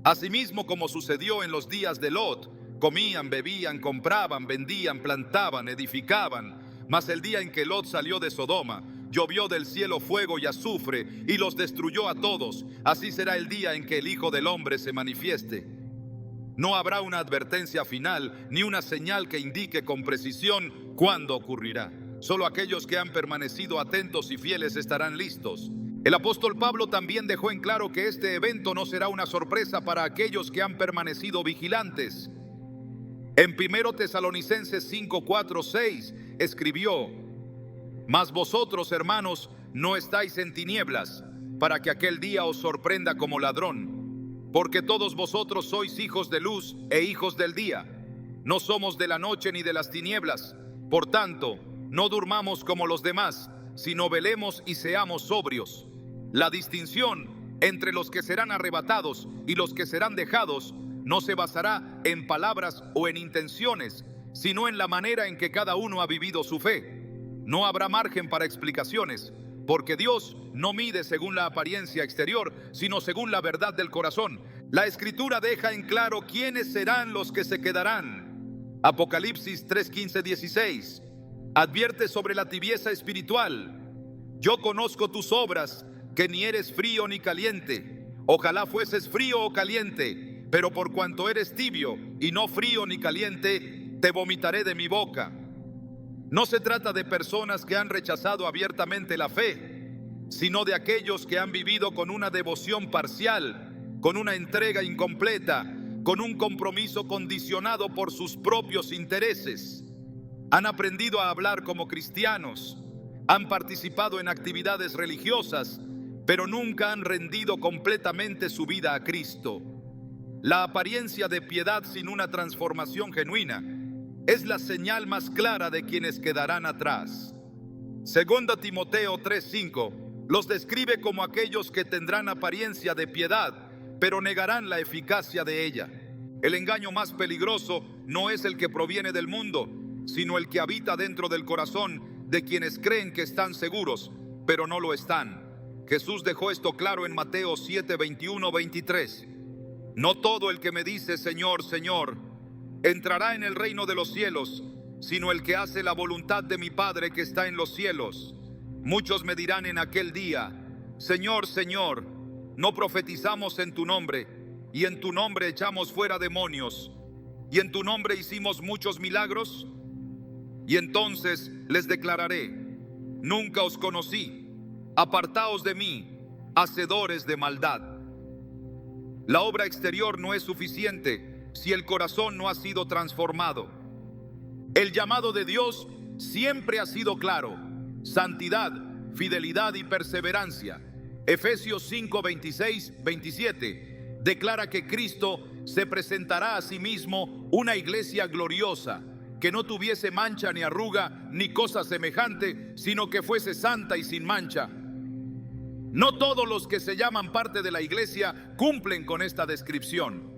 Asimismo, como sucedió en los días de Lot, comían, bebían, compraban, vendían, plantaban, edificaban. Mas el día en que Lot salió de Sodoma, llovió del cielo fuego y azufre y los destruyó a todos. Así será el día en que el Hijo del Hombre se manifieste. No habrá una advertencia final ni una señal que indique con precisión cuándo ocurrirá. Solo aquellos que han permanecido atentos y fieles estarán listos. El apóstol Pablo también dejó en claro que este evento no será una sorpresa para aquellos que han permanecido vigilantes. En 1 Tesalonicenses 5, 4, 6 escribió: mas vosotros, hermanos, no estáis en tinieblas, para que aquel día os sorprenda como ladrón. Porque todos vosotros sois hijos de luz e hijos del día. No somos de la noche ni de las tinieblas. Por tanto, no durmamos como los demás, sino velemos y seamos sobrios. La distinción entre los que serán arrebatados y los que serán dejados no se basará en palabras o en intenciones, sino en la manera en que cada uno ha vivido su fe. No habrá margen para explicaciones, porque Dios no mide según la apariencia exterior, sino según la verdad del corazón. La Escritura deja en claro quiénes serán los que se quedarán. Apocalipsis 3, 15, 16 advierte sobre la tibieza espiritual. Yo conozco tus obras, que ni eres frío ni caliente. Ojalá fueses frío o caliente, pero por cuanto eres tibio y no frío ni caliente, te vomitaré de mi boca. No se trata de personas que han rechazado abiertamente la fe, sino de aquellos que han vivido con una devoción parcial, con una entrega incompleta, con un compromiso condicionado por sus propios intereses. Han aprendido a hablar como cristianos, han participado en actividades religiosas, pero nunca han rendido completamente su vida a Cristo. La apariencia de piedad sin una transformación genuina es la señal más clara de quienes quedarán atrás. 2 Timoteo 3:5 los describe como aquellos que tendrán apariencia de piedad, pero negarán la eficacia de ella. El engaño más peligroso no es el que proviene del mundo, sino el que habita dentro del corazón de quienes creen que están seguros, pero no lo están. Jesús dejó esto claro en Mateo 7, 21, 23. No todo el que me dice Señor, Señor, entrará en el reino de los cielos, sino el que hace la voluntad de mi Padre que está en los cielos. Muchos me dirán en aquel día: Señor, Señor, ¿no profetizamos en tu nombre, y en tu nombre echamos fuera demonios, y en tu nombre hicimos muchos milagros? Y entonces les declararé: nunca os conocí, apartaos de mí, hacedores de maldad. La obra exterior no es suficiente si el corazón no ha sido transformado. El llamado de Dios siempre ha sido claro: santidad, fidelidad y perseverancia. Efesios 5, 26, 27 declara que Cristo se presentará a sí mismo una iglesia gloriosa, que no tuviese mancha ni arruga ni cosa semejante, sino que fuese santa y sin mancha. No todos los que se llaman parte de la iglesia cumplen con esta descripción.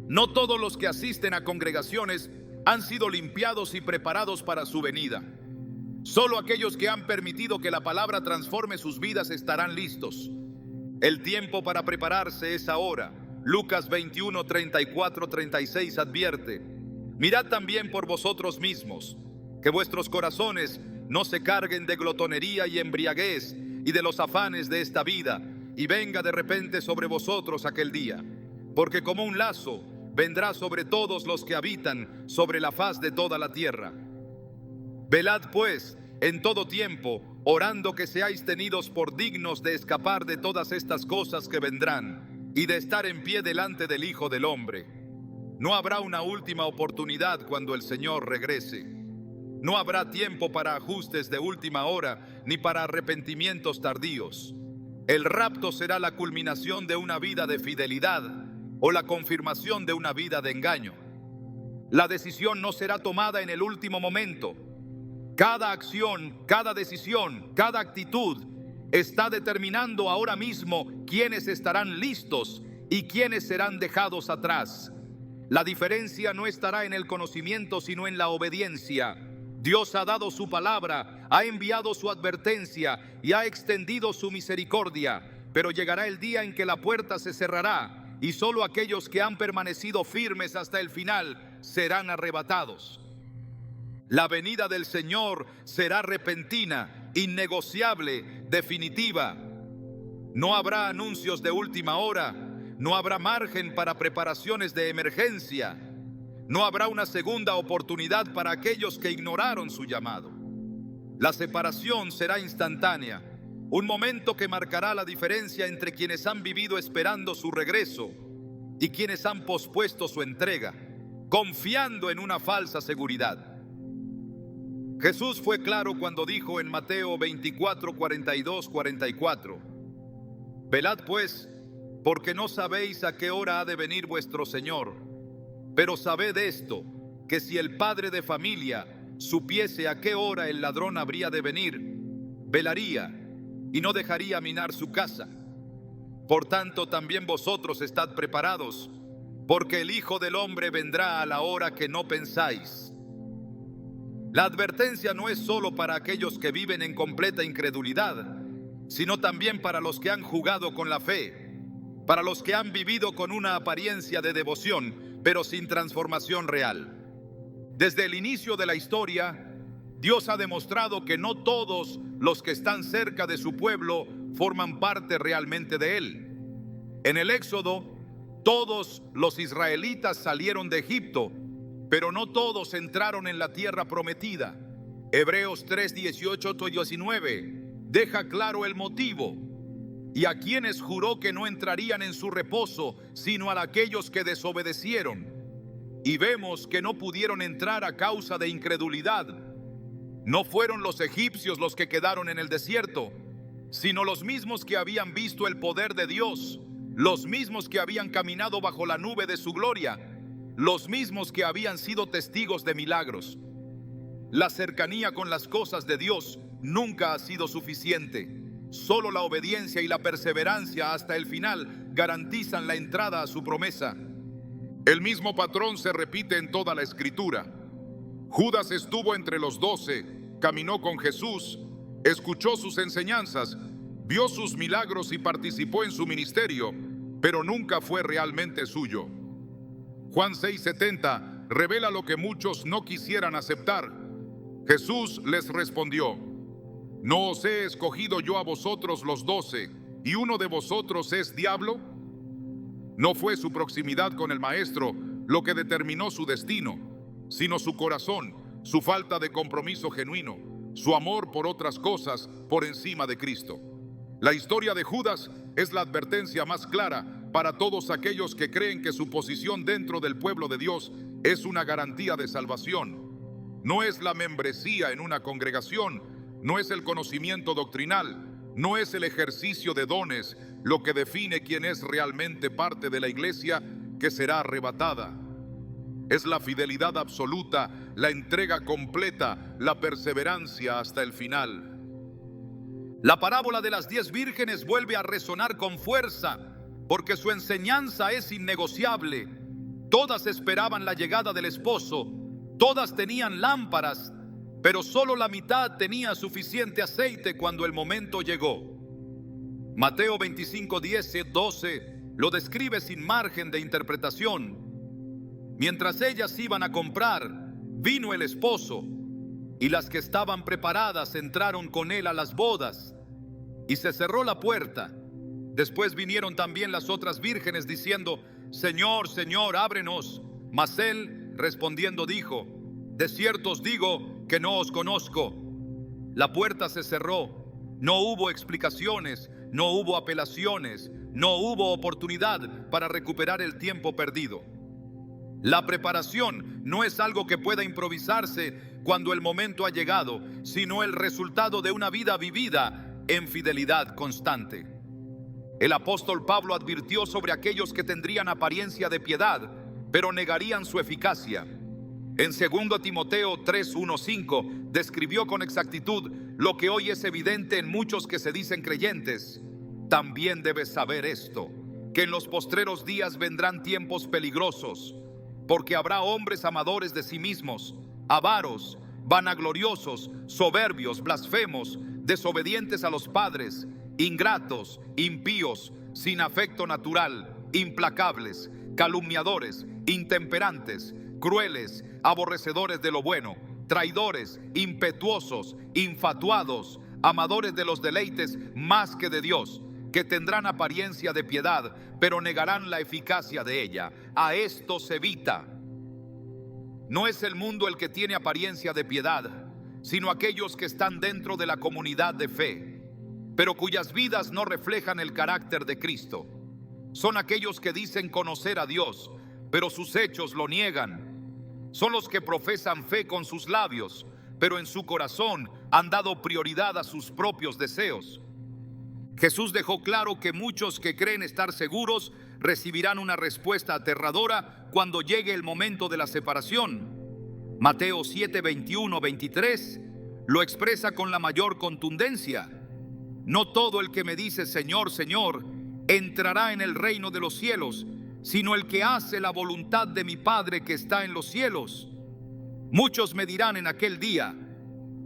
No todos los que asisten a congregaciones han sido limpiados y preparados para su venida. Solo aquellos que han permitido que la palabra transforme sus vidas estarán listos. El tiempo para prepararse es ahora. Lucas 21, 34, 36 advierte: mirad también por vosotros mismos, que vuestros corazones no se carguen de glotonería y embriaguez y de los afanes de esta vida, y venga de repente sobre vosotros aquel día, porque como un lazo vendrá sobre todos los que habitan sobre la faz de toda la tierra. Velad pues en todo tiempo, orando que seáis tenidos por dignos de escapar de todas estas cosas que vendrán y de estar en pie delante del Hijo del Hombre. No habrá una última oportunidad cuando el Señor regrese. No habrá tiempo para ajustes de última hora ni para arrepentimientos tardíos. El rapto será la culminación de una vida de fidelidad o la confirmación de una vida de engaño. La decisión no será tomada en el último momento. Cada acción, cada decisión, cada actitud está determinando ahora mismo quiénes estarán listos y quiénes serán dejados atrás. La diferencia no estará en el conocimiento, sino en la obediencia. Dios ha dado su palabra, ha enviado su advertencia y ha extendido su misericordia, pero llegará el día en que la puerta se cerrará y solo aquellos que han permanecido firmes hasta el final serán arrebatados. La venida del Señor será repentina, innegociable, definitiva. No habrá anuncios de última hora, no habrá margen para preparaciones de emergencia, no habrá una segunda oportunidad para aquellos que ignoraron su llamado. La separación será instantánea, un momento que marcará la diferencia entre quienes han vivido esperando su regreso y quienes han pospuesto su entrega, confiando en una falsa seguridad. Jesús fue claro cuando dijo en Mateo 24, 42, 44: Velad pues, porque no sabéis a qué hora ha de venir vuestro Señor. Pero sabed esto, que si el padre de familia supiese a qué hora el ladrón habría de venir, velaría y no dejaría minar su casa. Por tanto, también vosotros estad preparados, porque el Hijo del Hombre vendrá a la hora que no pensáis. La advertencia no es solo para aquellos que viven en completa incredulidad, sino también para los que han jugado con la fe, para los que han vivido con una apariencia de devoción, pero sin transformación real. Desde el inicio de la historia, Dios ha demostrado que no todos los que están cerca de su pueblo forman parte realmente de él. En el Éxodo, todos los israelitas salieron de Egipto, pero no todos entraron en la tierra prometida. Hebreos 3, 18 y 19 deja claro el motivo. Y a quienes juró que no entrarían en su reposo, sino a aquellos que desobedecieron. Y vemos que no pudieron entrar a causa de incredulidad. No fueron los egipcios los que quedaron en el desierto, sino los mismos que habían visto el poder de Dios, los mismos que habían caminado bajo la nube de su gloria, los mismos que habían sido testigos de milagros. La cercanía con las cosas de Dios nunca ha sido suficiente. Solo la obediencia y la perseverancia hasta el final garantizan la entrada a su promesa. El mismo patrón se repite en toda la Escritura. Judas estuvo entre los 12, caminó con Jesús, escuchó sus enseñanzas, vio sus milagros y participó en su ministerio, pero nunca fue realmente suyo. Juan 6:70 revela lo que muchos no quisieran aceptar. Jesús les respondió: ¿No os he escogido yo a vosotros los 12, y uno de vosotros es diablo? No fue su proximidad con el Maestro lo que determinó su destino, sino su corazón, su falta de compromiso genuino, su amor por otras cosas por encima de Cristo. La historia de Judas es la advertencia más clara para todos aquellos que creen que su posición dentro del pueblo de Dios es una garantía de salvación. No es la membresía en una congregación, no es el conocimiento doctrinal, no es el ejercicio de dones lo que define quién es realmente parte de la iglesia que será arrebatada. Es la fidelidad absoluta, la entrega completa, la perseverancia hasta el final. La parábola de las 10 vírgenes vuelve a resonar con fuerza, porque su enseñanza es innegociable. Todas esperaban la llegada del esposo, todas tenían lámparas, pero solo la mitad tenía suficiente aceite cuando el momento llegó. Mateo 25, 10, 12 lo describe sin margen de interpretación. Mientras ellas iban a comprar, vino el esposo, y las que estaban preparadas entraron con él a las bodas, y se cerró la puerta. Después vinieron también las otras vírgenes diciendo: Señor, Señor, ábrenos. Mas él respondiendo dijo: de cierto os digo que no os conozco. La puerta se cerró. No hubo explicaciones, no hubo apelaciones, no hubo oportunidad para recuperar el tiempo perdido. La preparación no es algo que pueda improvisarse cuando el momento ha llegado, sino el resultado de una vida vivida en fidelidad constante. El apóstol Pablo advirtió sobre aquellos que tendrían apariencia de piedad, pero negarían su eficacia. En 2 Timoteo 3:1-5 describió con exactitud lo que hoy es evidente en muchos que se dicen creyentes. También debes saber esto, que en los postreros días vendrán tiempos peligrosos, porque habrá hombres amadores de sí mismos, avaros, vanagloriosos, soberbios, blasfemos, desobedientes a los padres, ingratos, impíos, sin afecto natural, implacables, calumniadores, intemperantes, crueles, aborrecedores de lo bueno, traidores, impetuosos, infatuados, amadores de los deleites más que de Dios, que tendrán apariencia de piedad, pero negarán la eficacia de ella. A esto se evita. No es el mundo el que tiene apariencia de piedad, sino aquellos que están dentro de la comunidad de fe, pero cuyas vidas no reflejan el carácter de Cristo. Son aquellos que dicen conocer a Dios, pero sus hechos lo niegan. Son los que profesan fe con sus labios, pero en su corazón han dado prioridad a sus propios deseos. Jesús dejó claro que muchos que creen estar seguros recibirán una respuesta aterradora cuando llegue el momento de la separación. Mateo 7:21-23 lo expresa con la mayor contundencia. No todo el que me dice Señor, Señor, entrará en el reino de los cielos, sino el que hace la voluntad de mi Padre que está en los cielos. Muchos me dirán en aquel día: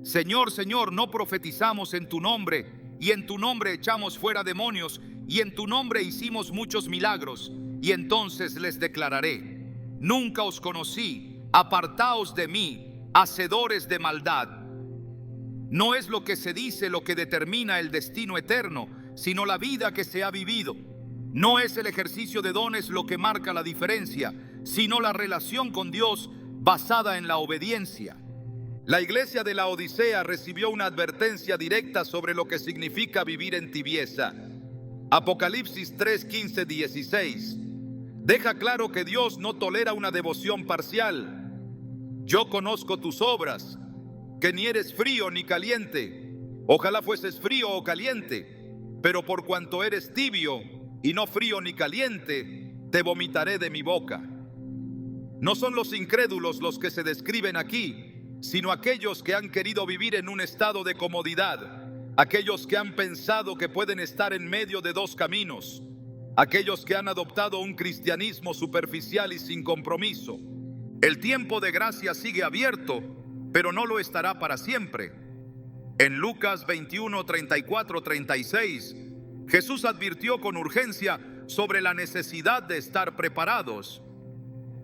Señor, Señor, ¿no profetizamos en tu nombre, y en tu nombre echamos fuera demonios, y en tu nombre hicimos muchos milagros? Y entonces les declararé: nunca os conocí, apartaos de mí, hacedores de maldad. No es lo que se dice lo que determina el destino eterno, sino la vida que se ha vivido. No es el ejercicio de dones lo que marca la diferencia, sino la relación con Dios basada en la obediencia. La iglesia de la Odisea recibió una advertencia directa sobre lo que significa vivir en tibieza. Apocalipsis 3:15-16 deja claro que Dios no tolera una devoción parcial. Yo conozco tus obras, que ni eres frío ni caliente. Ojalá fueses frío o caliente, pero por cuanto eres tibio y no frío ni caliente, te vomitaré de mi boca. No son los incrédulos los que se describen aquí, sino aquellos que han querido vivir en un estado de comodidad, aquellos que han pensado que pueden estar en medio de dos caminos, aquellos que han adoptado un cristianismo superficial y sin compromiso. El tiempo de gracia sigue abierto, pero no lo estará para siempre. En Lucas 21:34-36, Jesús advirtió con urgencia sobre la necesidad de estar preparados.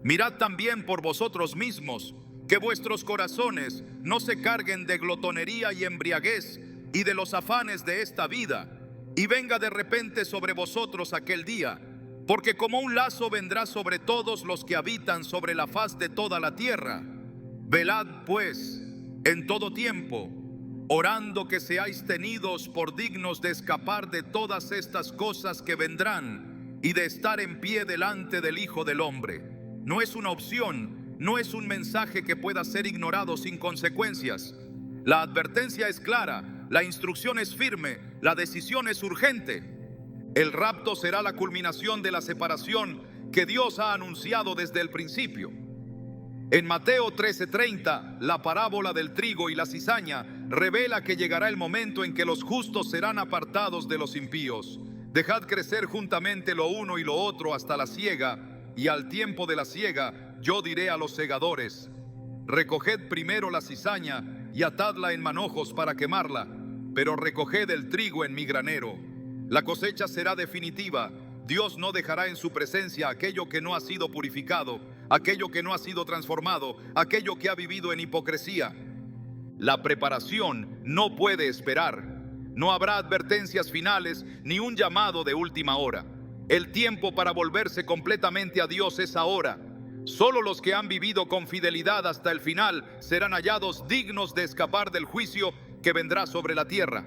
Mirad también por vosotros mismos, que vuestros corazones no se carguen de glotonería y embriaguez y de los afanes de esta vida, y venga de repente sobre vosotros aquel día, porque como un lazo vendrá sobre todos los que habitan sobre la faz de toda la tierra. Velad pues en todo tiempo, orando que seáis tenidos por dignos de escapar de todas estas cosas que vendrán y de estar en pie delante del Hijo del Hombre. No es una opción, no es un mensaje que pueda ser ignorado sin consecuencias. La advertencia es clara, la instrucción es firme, la decisión es urgente. El rapto será la culminación de la separación que Dios ha anunciado desde el principio. En Mateo 13:30, la parábola del trigo y la cizaña revela que llegará el momento en que los justos serán apartados de los impíos. Dejad crecer juntamente lo uno y lo otro hasta la siega, y al tiempo de la siega yo diré a los segadores: recoged primero la cizaña y atadla en manojos para quemarla, pero recoged el trigo en mi granero. La cosecha será definitiva. Dios no dejará en su presencia aquello que no ha sido purificado, aquello que no ha sido transformado, aquello que ha vivido en hipocresía. La preparación no puede esperar. No habrá advertencias finales ni un llamado de última hora. El tiempo para volverse completamente a Dios es ahora. Solo los que han vivido con fidelidad hasta el final serán hallados dignos de escapar del juicio que vendrá sobre la tierra.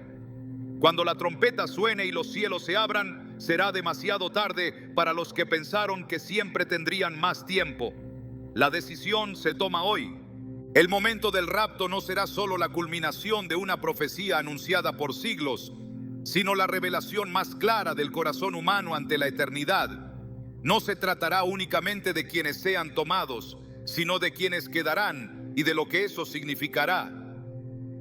Cuando la trompeta suene y los cielos se abran, será demasiado tarde para los que pensaron que siempre tendrían más tiempo. La decisión se toma hoy. El momento del rapto no será solo la culminación de una profecía anunciada por siglos, sino la revelación más clara del corazón humano ante la eternidad. No se tratará únicamente de quienes sean tomados, sino de quienes quedarán y de lo que eso significará.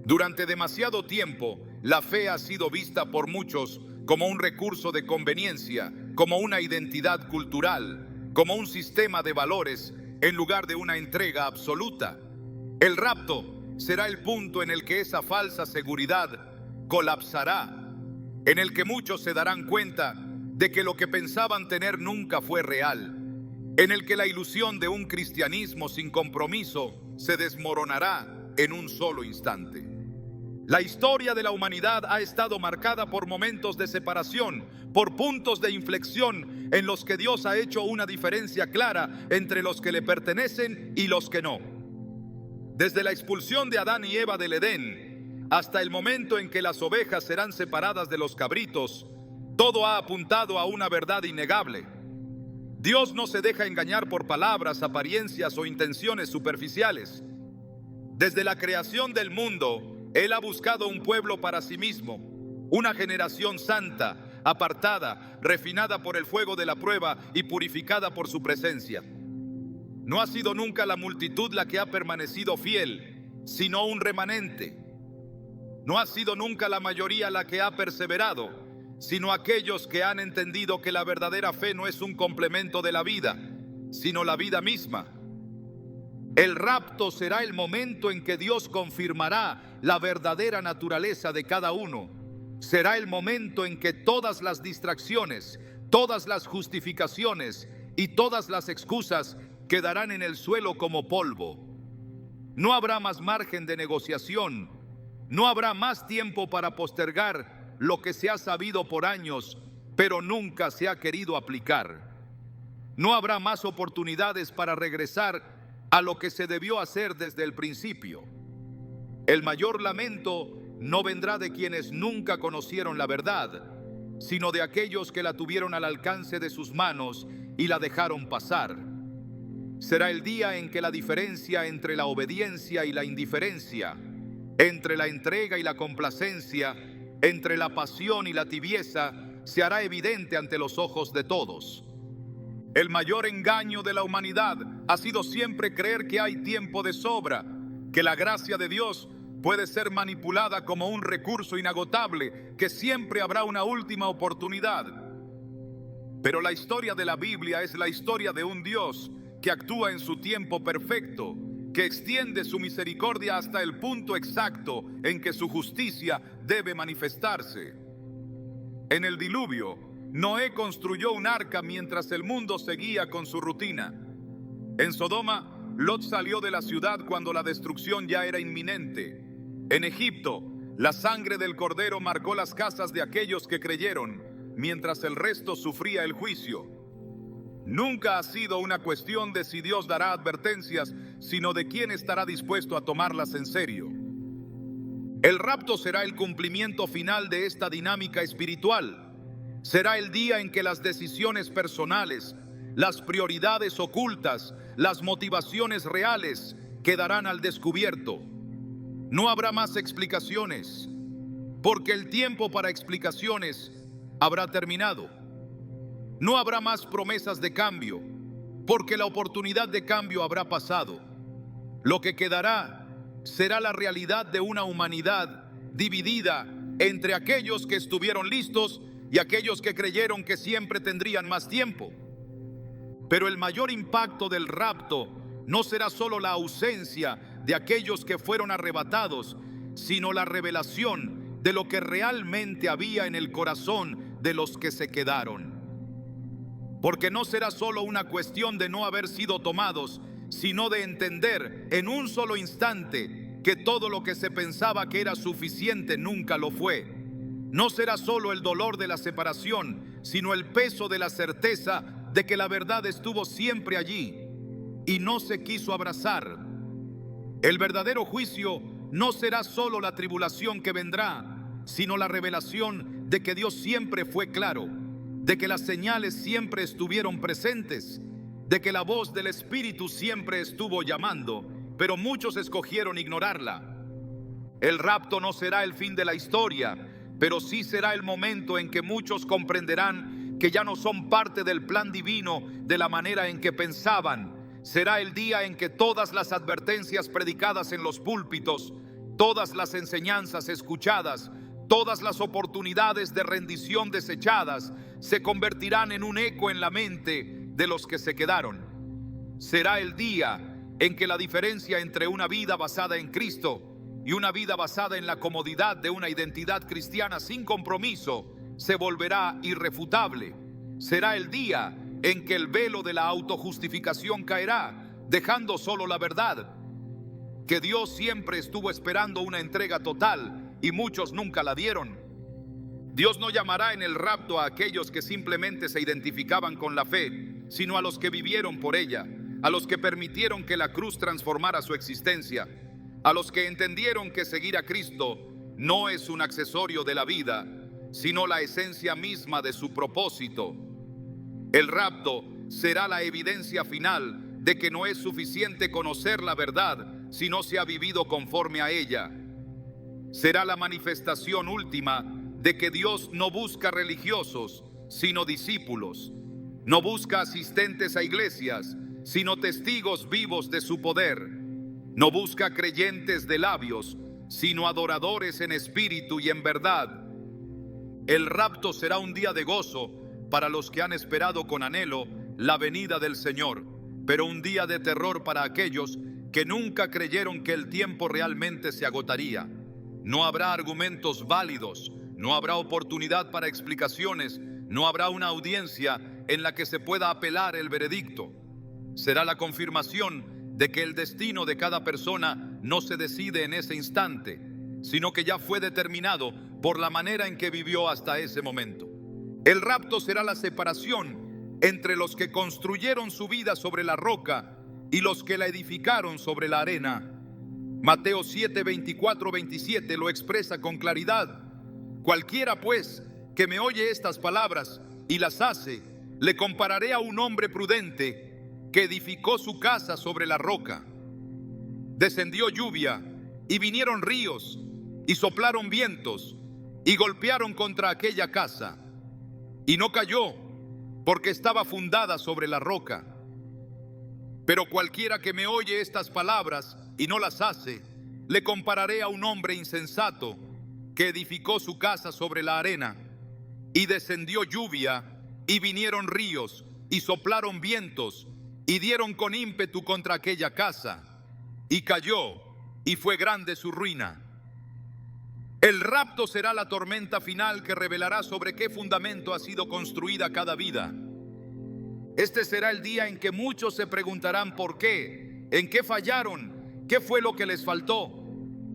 Durante demasiado tiempo, la fe ha sido vista por muchos como un recurso de conveniencia, como una identidad cultural, como un sistema de valores, en lugar de una entrega absoluta. El rapto será el punto en el que esa falsa seguridad colapsará, en el que muchos se darán cuenta de que lo que pensaban tener nunca fue real, en el que la ilusión de un cristianismo sin compromiso se desmoronará en un solo instante. La historia de la humanidad ha estado marcada por momentos de separación, por puntos de inflexión en los que Dios ha hecho una diferencia clara entre los que le pertenecen y los que no. Desde la expulsión de Adán y Eva del Edén hasta el momento en que las ovejas serán separadas de los cabritos, todo ha apuntado a una verdad innegable. Dios no se deja engañar por palabras, apariencias o intenciones superficiales. Desde la creación del mundo, Él ha buscado un pueblo para sí mismo, una generación santa, apartada, refinada por el fuego de la prueba y purificada por su presencia. No ha sido nunca la multitud la que ha permanecido fiel, sino un remanente. No ha sido nunca la mayoría la que ha perseverado, sino aquellos que han entendido que la verdadera fe no es un complemento de la vida, sino la vida misma. El rapto será el momento en que Dios confirmará la verdadera naturaleza de cada uno. Será el momento en que todas las distracciones, todas las justificaciones y todas las excusas quedarán en el suelo como polvo. No habrá más margen de negociación, no habrá más tiempo para postergar lo que se ha sabido por años, pero nunca se ha querido aplicar. No habrá más oportunidades para regresar a lo que se debió hacer desde el principio. El mayor lamento no vendrá de quienes nunca conocieron la verdad, sino de aquellos que la tuvieron al alcance de sus manos y la dejaron pasar. Será el día en que la diferencia entre la obediencia y la indiferencia, entre la entrega y la complacencia, entre la pasión y la tibieza, se hará evidente ante los ojos de todos. El mayor engaño de la humanidad ha sido siempre creer que hay tiempo de sobra, que la gracia de Dios puede ser manipulada como un recurso inagotable, que siempre habrá una última oportunidad. Pero la historia de la Biblia es la historia de un Dios que actúa en su tiempo perfecto, que extiende su misericordia hasta el punto exacto en que su justicia debe manifestarse. En el diluvio, Noé construyó un arca mientras el mundo seguía con su rutina. En Sodoma, Lot salió de la ciudad cuando la destrucción ya era inminente. En Egipto, la sangre del cordero marcó las casas de aquellos que creyeron, mientras el resto sufría el juicio. Nunca ha sido una cuestión de si Dios dará advertencias, sino de quién estará dispuesto a tomarlas en serio. El rapto será el cumplimiento final de esta dinámica espiritual. Será el día en que las decisiones personales, las prioridades ocultas, las motivaciones reales quedarán al descubierto. No habrá más explicaciones, porque el tiempo para explicaciones habrá terminado. No habrá más promesas de cambio, porque la oportunidad de cambio habrá pasado. Lo que quedará será la realidad de una humanidad dividida entre aquellos que estuvieron listos y aquellos que creyeron que siempre tendrían más tiempo. Pero el mayor impacto del rapto no será solo la ausencia de aquellos que fueron arrebatados, sino la revelación de lo que realmente había en el corazón de los que se quedaron. Porque no será solo una cuestión de no haber sido tomados, sino de entender en un solo instante que todo lo que se pensaba que era suficiente nunca lo fue. no será solo el dolor de la separación, sino el peso de la certeza de que la verdad estuvo siempre allí y no se quiso abrazar. El verdadero juicio no será solo la tribulación que vendrá, sino la revelación de que Dios siempre fue claro, de que las señales siempre estuvieron presentes, de que la voz del Espíritu siempre estuvo llamando, pero muchos escogieron ignorarla. El rapto no será el fin de la historia, pero sí será el momento en que muchos comprenderán que ya no son parte del plan divino de la manera en que pensaban. Será el día en que todas las advertencias predicadas en los púlpitos, todas las enseñanzas escuchadas, todas las oportunidades de rendición desechadas, se convertirán en un eco en la mente de los que se quedaron. Será el día en que la diferencia entre una vida basada en Cristo y una vida basada en la comodidad de una identidad cristiana sin compromiso se volverá irrefutable. Será el día en que el velo de la autojustificación caerá, dejando solo la verdad, que Dios siempre estuvo esperando una entrega total y muchos nunca la dieron. Dios no llamará en el rapto a aquellos que simplemente se identificaban con la fe, sino a los que vivieron por ella, a los que permitieron que la cruz transformara su existencia, a los que entendieron que seguir a Cristo no es un accesorio de la vida, sino la esencia misma de su propósito. El rapto será la evidencia final de que no es suficiente conocer la verdad si no se ha vivido conforme a ella. Será la manifestación última de que Dios no busca religiosos, sino discípulos. No busca asistentes a iglesias, sino testigos vivos de su poder. No busca creyentes de labios, sino adoradores en espíritu y en verdad. El rapto será un día de gozo para los que han esperado con anhelo la venida del Señor, pero un día de terror para aquellos que nunca creyeron que el tiempo realmente se agotaría. No habrá argumentos válidos, no habrá oportunidad para explicaciones, no habrá una audiencia en la que se pueda apelar el veredicto. Será la confirmación de que el destino de cada persona no se decide en ese instante, sino que ya fue determinado por la manera en que vivió hasta ese momento. El rapto será la separación entre los que construyeron su vida sobre la roca y los que la edificaron sobre la arena. Mateo 7, 24, 27 lo expresa con claridad. Cualquiera pues que me oye estas palabras y las hace, le compararé a un hombre prudente que edificó su casa sobre la roca. Descendió lluvia y vinieron ríos y soplaron vientos y golpearon contra aquella casa. Y no cayó, porque estaba fundada sobre la roca. Pero cualquiera que me oye estas palabras y no las hace, le compararé a un hombre insensato que edificó su casa sobre la arena. Y descendió lluvia, y vinieron ríos, y soplaron vientos, y dieron con ímpetu contra aquella casa. Y cayó, y fue grande su ruina. El rapto será la tormenta final que revelará sobre qué fundamento ha sido construida cada vida. Este será el día en que muchos se preguntarán por qué, en qué fallaron, qué fue lo que les faltó.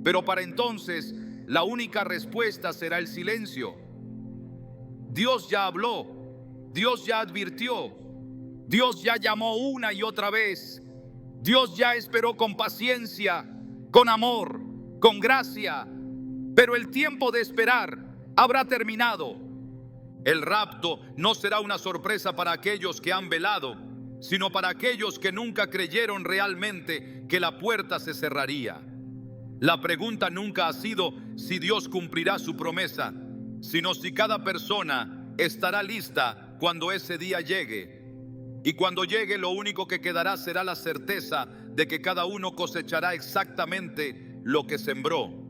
Pero para entonces, la única respuesta será el silencio. Dios ya habló, Dios ya advirtió, Dios ya llamó una y otra vez, Dios ya esperó con paciencia, con amor, con gracia. Pero el tiempo de esperar habrá terminado. El rapto no será una sorpresa para aquellos que han velado, sino para aquellos que nunca creyeron realmente que la puerta se cerraría. La pregunta nunca ha sido si Dios cumplirá su promesa, sino si cada persona estará lista cuando ese día llegue. Y cuando llegue, lo único que quedará será la certeza de que cada uno cosechará exactamente lo que sembró.